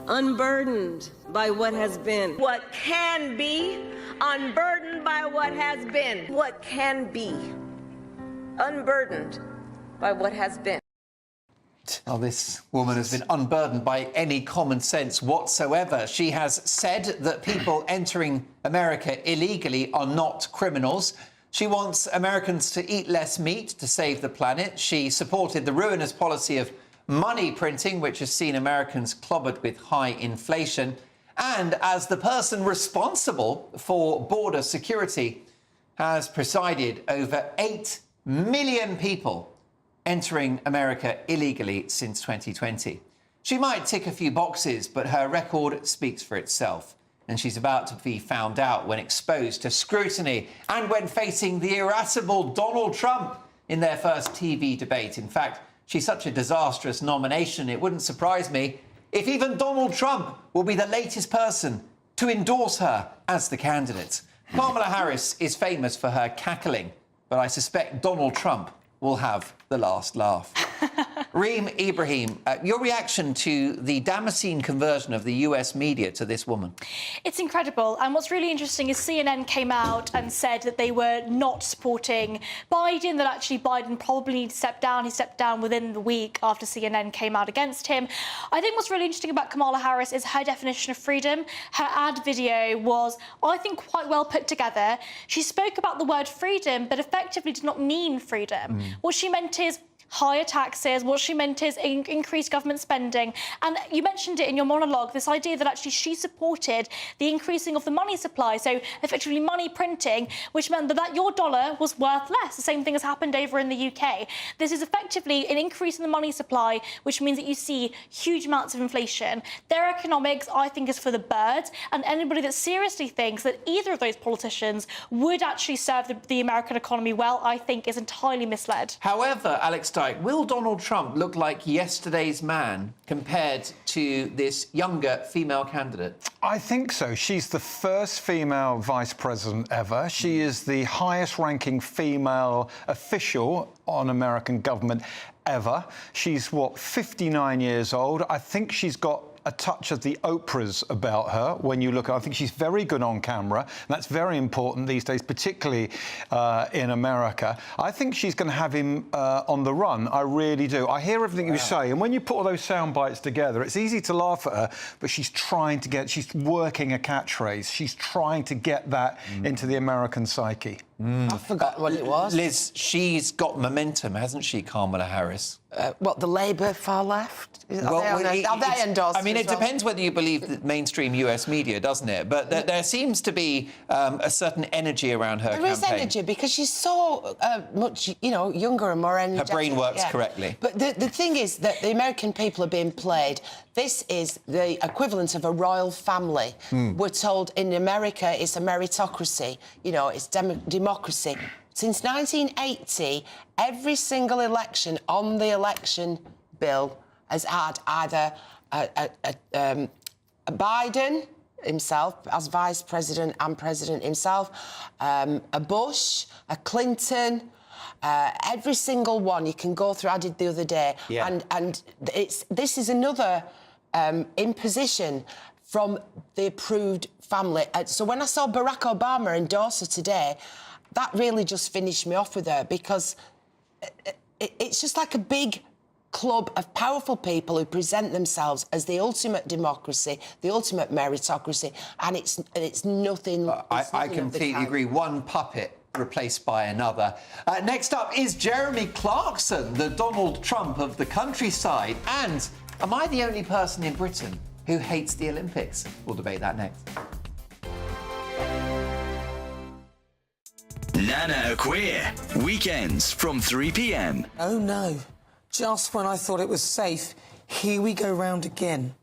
[SPEAKER 5] unburdened by what has been. What can be unburdened by what has been. What can be unburdened by what has been.
[SPEAKER 16] Well, this woman has been unburdened by any common sense whatsoever. She has said that people entering America illegally are not criminals. She wants Americans to eat less meat to save the planet. She supported the ruinous policy of money printing, which has seen Americans clobbered with high inflation. And as the person responsible for border security, has presided over 8 million people entering America illegally since 2020. She might tick a few boxes, but her record speaks for itself. And she's about to be found out when exposed to scrutiny and when facing the irascible Donald Trump in their first TV debate. In fact, she's such a disastrous nomination, it wouldn't surprise me if even Donald Trump will be the latest person to endorse her as the candidate. Kamala Harris is famous for her cackling, but I suspect Donald Trump will have the last laugh. Reem Ibrahim, your reaction to the Damascene conversion of the US media to this woman?
[SPEAKER 20] It's incredible. And what's really interesting is CNN came out and said that they were not supporting Biden, that actually Biden probably needs to step down. He stepped down within the week after CNN came out against him. I think what's really interesting about Kamala Harris is her definition of freedom. Her ad video was, I think, quite well put together. She spoke about the word freedom, but effectively did not mean freedom. What she meant is higher taxes. What she meant is increased government spending. And you mentioned it in your monologue, this idea that actually she supported the increasing of the money supply, so effectively money printing, which meant that your dollar was worth less. The same thing has happened over in the UK. This is effectively an increase in the money supply, which means that you see huge amounts of inflation. Their economics, I think, is for the birds, and anybody that seriously thinks that either of those politicians would actually serve the American economy well, I think is entirely misled.
[SPEAKER 16] However, Alex, will Donald Trump look like yesterday's man compared to this younger female candidate?
[SPEAKER 21] I think so. She's the first female vice president ever. She is the highest-ranking female official on American government ever. She's, 59 years old. I think she's got a touch of the Oprahs about her when you look at. I think she's very good on camera, and that's very important these days, particularly in America. I think she's going to have him on the run. I really do. I hear everything you say, and when you put all those sound bites together, it's easy to laugh at her, but she's working a catchphrase. She's trying to get that into the American psyche.
[SPEAKER 19] I forgot what it was.
[SPEAKER 16] Liz, she's got momentum, hasn't she, Kamala Harris?
[SPEAKER 19] What, the Labour far left? Are they endorsed?
[SPEAKER 16] I mean, it depends whether you believe the mainstream US media, doesn't it? But there seems to be a certain energy around her campaign.
[SPEAKER 19] There is energy because she's so much, younger and more energetic.
[SPEAKER 16] Her brain works correctly.
[SPEAKER 19] But the thing is that the American people are being played. This is the equivalent of a royal family. We're told in America it's a meritocracy, it's democracy. Since 1980, every single election on the election bill has had either a Biden himself as vice president and president himself, a Bush, a Clinton. Every single one you can go through. I did the other day, and this is another imposition from the approved family. So when I saw Barack Obama endorse her today, that really just finished me off with her, because it's just like a big club of powerful people who present themselves as the ultimate democracy, the ultimate meritocracy, and it's nothing.
[SPEAKER 16] I completely agree. One puppet replaced by another. Next up is Jeremy Clarkson, the Donald Trump of the countryside. And am I the only person in Britain who hates the Olympics? We'll debate that next.
[SPEAKER 18] Nana Queer, weekends from 3 p.m.
[SPEAKER 7] Oh no, just when I thought it was safe, here we go round again.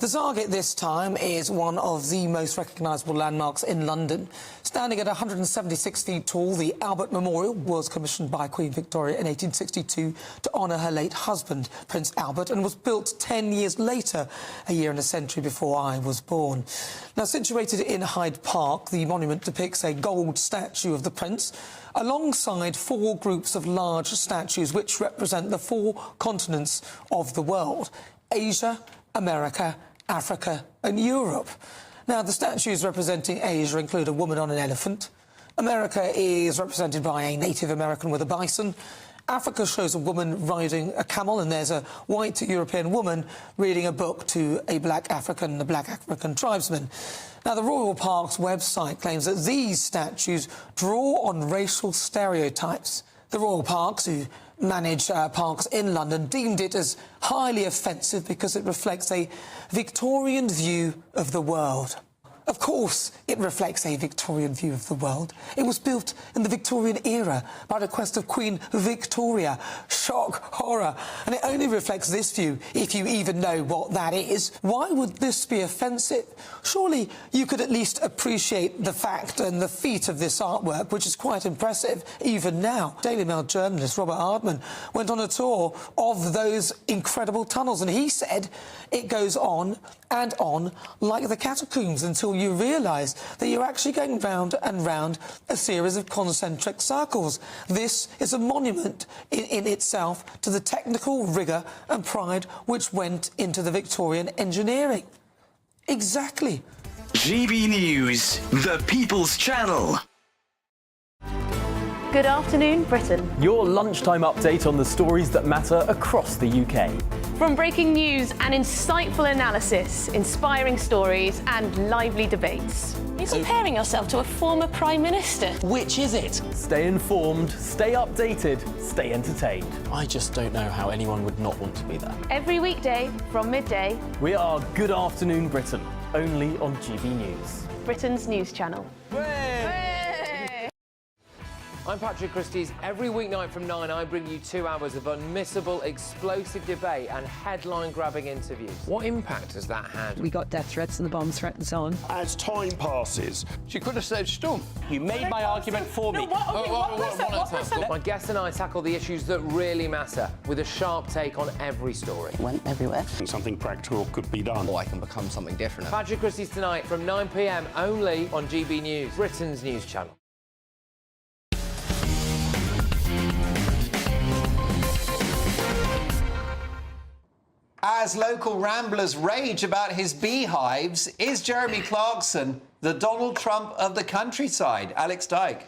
[SPEAKER 7] The target this time is one of the most recognisable landmarks in London. Standing at 176 feet tall, the Albert Memorial was commissioned by Queen Victoria in 1862 to honour her late husband, Prince Albert, and was built 10 years later, a year and a century before I was born. Now, situated in Hyde Park, the monument depicts a gold statue of the Prince, alongside 4 groups of large statues which represent the 4 continents of the world: Asia, America, Africa and Europe. Now, the statues representing Asia include a woman on an elephant. America is represented by a Native American with a bison. Africa shows a woman riding a camel, and there's a white European woman reading a book to a black African tribesman. Now, the Royal Park's website claims that these statues draw on racial stereotypes. The Royal Parks, who manage parks in London, deemed it as highly offensive because it reflects a Victorian view of the world. Of course, it reflects a Victorian view of the world. It was built in the Victorian era by request of Queen Victoria. Shock, horror. And it only reflects this view, if you even know what that is. Why would this be offensive? Surely you could at least appreciate the fact and the feat of this artwork, which is quite impressive, even now. Daily Mail journalist Robert Ardman went on a tour of those incredible tunnels, and he said it goes on and on like the catacombs until you realise that you're actually going round and round a series of concentric circles. This is a monument in itself to the technical rigour and pride which went into the Victorian engineering. Exactly.
[SPEAKER 18] GB News, the People's Channel.
[SPEAKER 8] Good afternoon, Britain.
[SPEAKER 9] Your lunchtime update on the stories that matter across the UK.
[SPEAKER 8] From breaking news and insightful analysis, inspiring stories and lively debates. You're comparing yourself to a former Prime Minister.
[SPEAKER 9] Which is it? Stay informed, stay updated, stay entertained.
[SPEAKER 13] I just don't know how anyone would not want to be there.
[SPEAKER 8] Every weekday from midday.
[SPEAKER 9] We are Good Afternoon Britain, only on GB News.
[SPEAKER 8] Britain's news channel.
[SPEAKER 14] I'm Patrick Christie's. Every weeknight from 9, I bring you 2 hours of unmissable, explosive debate and headline-grabbing interviews. What impact has that had?
[SPEAKER 15] We got death threats and the bomb threat and so on.
[SPEAKER 27] As time passes,
[SPEAKER 14] she could have saved Storm.
[SPEAKER 9] You made my argument for me.
[SPEAKER 14] My guest and I tackle the issues that really matter with a sharp take on every story.
[SPEAKER 15] Went everywhere.
[SPEAKER 27] Something practical could be done.
[SPEAKER 14] Or I can become something different. Patrick Christie's tonight from 9 p.m. only on GB News, Britain's news channel.
[SPEAKER 16] As local ramblers rage about his beehives, is Jeremy Clarkson the Donald Trump of the countryside? Alex Dyke.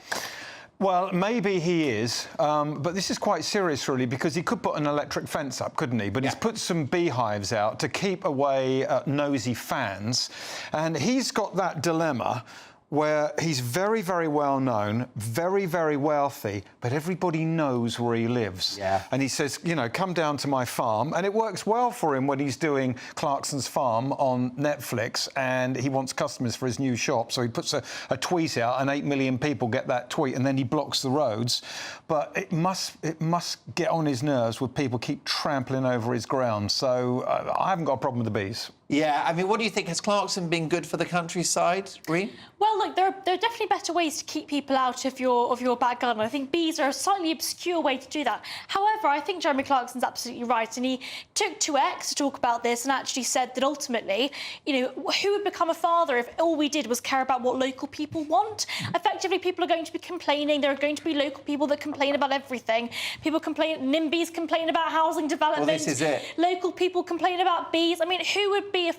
[SPEAKER 21] Well, maybe he is, but this is quite serious, really, because he could put an electric fence up, couldn't he? But he's put some beehives out to keep away nosy fans, and he's got that dilemma where he's very, very well known, very, very wealthy, but everybody knows where he lives.
[SPEAKER 16] Yeah.
[SPEAKER 21] And he says, you know, come down to my farm. And it works well for him when he's doing Clarkson's Farm on Netflix and he wants customers for his new shop. So he puts a tweet out and 8 million people get that tweet and then he blocks the roads. But it must get on his nerves when people keep trampling over his ground. So I haven't got a problem with the bees.
[SPEAKER 16] Yeah, I mean, what do you think? Has Clarkson been good for the countryside, Reen?
[SPEAKER 20] Well, look, there are definitely better ways to keep people out of your back garden. I think bees are a slightly obscure way to do that. However, I think Jeremy Clarkson's absolutely right, and he took to X to talk about this and actually said that ultimately, you know, who would become a father if all we did was care about what local people want? Effectively, people are going to be complaining. There are going to be local people that complain about everything. People complain, NIMBYs complain about housing development.
[SPEAKER 16] Well, this is it.
[SPEAKER 20] Local people complain about bees. I mean, who would be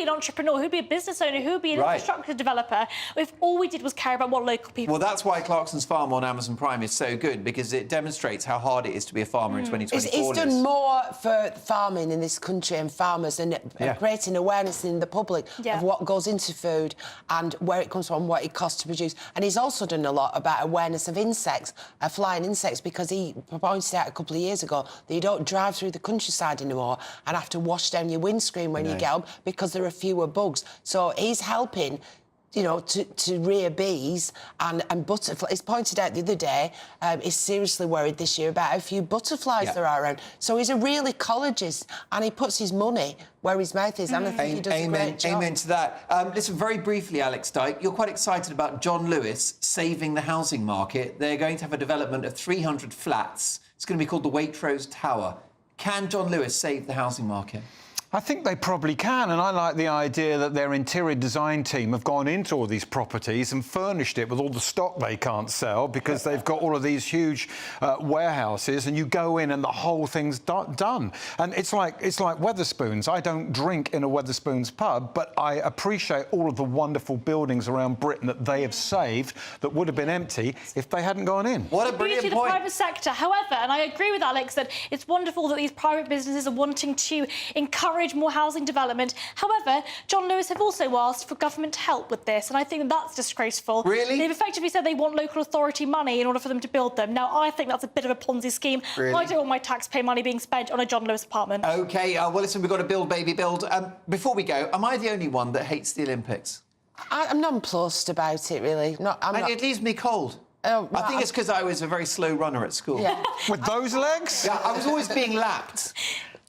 [SPEAKER 20] an entrepreneur? Who would be a business owner? Who would be an infrastructure developer if all we did was care about what local people
[SPEAKER 16] Well, that's why Clarkson's Farm on Amazon Prime is so good, because it demonstrates how hard it is to be a farmer in 2024.
[SPEAKER 19] He's done more for farming in this country and farmers and creating awareness in the public of what goes into food and where it comes from, what it costs to produce. And he's also done a lot about awareness of insects, flying insects, because he pointed out a couple of years ago that you don't drive through the countryside anymore and have to wash down your windscreen when you get home because there are fewer bugs. So he's helping, you know, to rear bees and butterflies. He's pointed out the other day, he's seriously worried this year about how few butterflies there are around. So he's a real ecologist and he puts his money where his mouth is, and I think he does a great job.
[SPEAKER 16] Amen to that. Listen, very briefly, Alex Dyke, you're quite excited about John Lewis saving the housing market. They're going to have a development of 300 flats. It's going to be called the Waitrose Tower. Can John Lewis save the housing market?
[SPEAKER 21] I think they probably can, and I like the idea that their interior design team have gone into all these properties and furnished it with all the stock they can't sell because they've got all of these huge warehouses, and you go in and the whole thing's done. And it's like Wetherspoons. I don't drink in a Wetherspoons pub, but I appreciate all of the wonderful buildings around Britain that they have saved that would have been empty if they hadn't gone in.
[SPEAKER 16] What a brilliant point.
[SPEAKER 20] The private sector. However, and I agree with Alex that it's wonderful that these private businesses are wanting to encourage more housing development. However, John Lewis have also asked for government help with this, and I think that's disgraceful.
[SPEAKER 16] Really?
[SPEAKER 20] They've effectively said they want local authority money in order for them to build them. Now, I think that's a bit of a Ponzi scheme.
[SPEAKER 16] Really?
[SPEAKER 20] I don't want my taxpayer money being spent on a John Lewis apartment.
[SPEAKER 16] OK, well, listen, we've got to build, baby, build. Before we go, am I the only one that hates the Olympics?
[SPEAKER 19] I'm nonplussed about it, really.
[SPEAKER 16] It leaves me cold.
[SPEAKER 19] Oh,
[SPEAKER 16] I think it's because I was a very slow runner at school.
[SPEAKER 19] Yeah.
[SPEAKER 21] With those legs?
[SPEAKER 16] Yeah, I was always being lapped.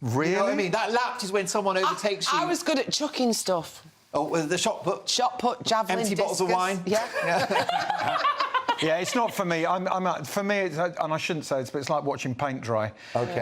[SPEAKER 21] Really?
[SPEAKER 16] You know what I mean? That lapped is when someone overtakes you.
[SPEAKER 19] I was good at chucking stuff.
[SPEAKER 16] Oh, with the shot put,
[SPEAKER 19] javelin,
[SPEAKER 16] empty bottles of
[SPEAKER 19] discus.
[SPEAKER 16] wine.
[SPEAKER 19] Yeah.
[SPEAKER 21] Yeah, it's not for me. For me, it's, and I shouldn't say this, but it's like watching paint dry.
[SPEAKER 16] OK.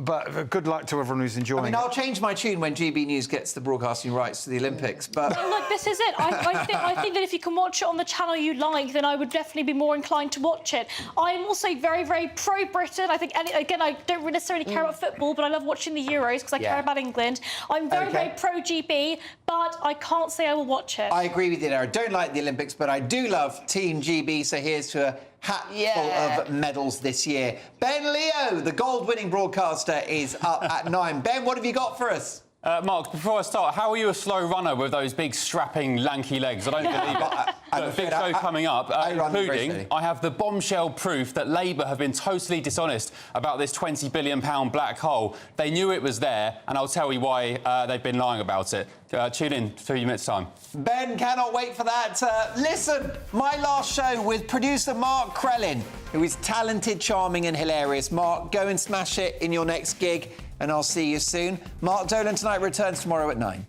[SPEAKER 21] But good luck to everyone who's enjoying it.
[SPEAKER 16] I'll change my tune when GB News gets the broadcasting rights to the Olympics, but...
[SPEAKER 20] Well, look, this is it. I think that if you can watch it on the channel you like, then I would definitely be more inclined to watch it. I'm also very, very pro-Britain. I think, again, I don't necessarily care about football, but I love watching the Euros because I care about England. I'm very, very pro-GB, but I can't say I will watch it.
[SPEAKER 16] I agree with you there. I don't like the Olympics, but I do love Team GB, so here's to a hat full of medals this year. Ben Leo, the gold-winning broadcaster, is up at 9. Ben, what have you got for us?
[SPEAKER 1] Mark, before I start, how are you a slow runner with those big, strapping, lanky legs? I don't believe it. But big show coming up, including I have the bombshell proof that Labour have been totally dishonest about this £20 billion black hole. They knew it was there, and I'll tell you why they've been lying about it. Tune in 2 minutes' time.
[SPEAKER 16] Ben, cannot wait for that. Listen, my last show with producer Mark Krellin, who is talented, charming and hilarious. Mark, go and smash it in your next gig, and I'll see you soon. Mark Dolan Tonight returns tomorrow at 9.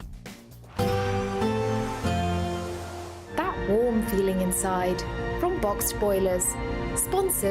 [SPEAKER 6] That warm feeling inside from Boxed Boilers, sponsored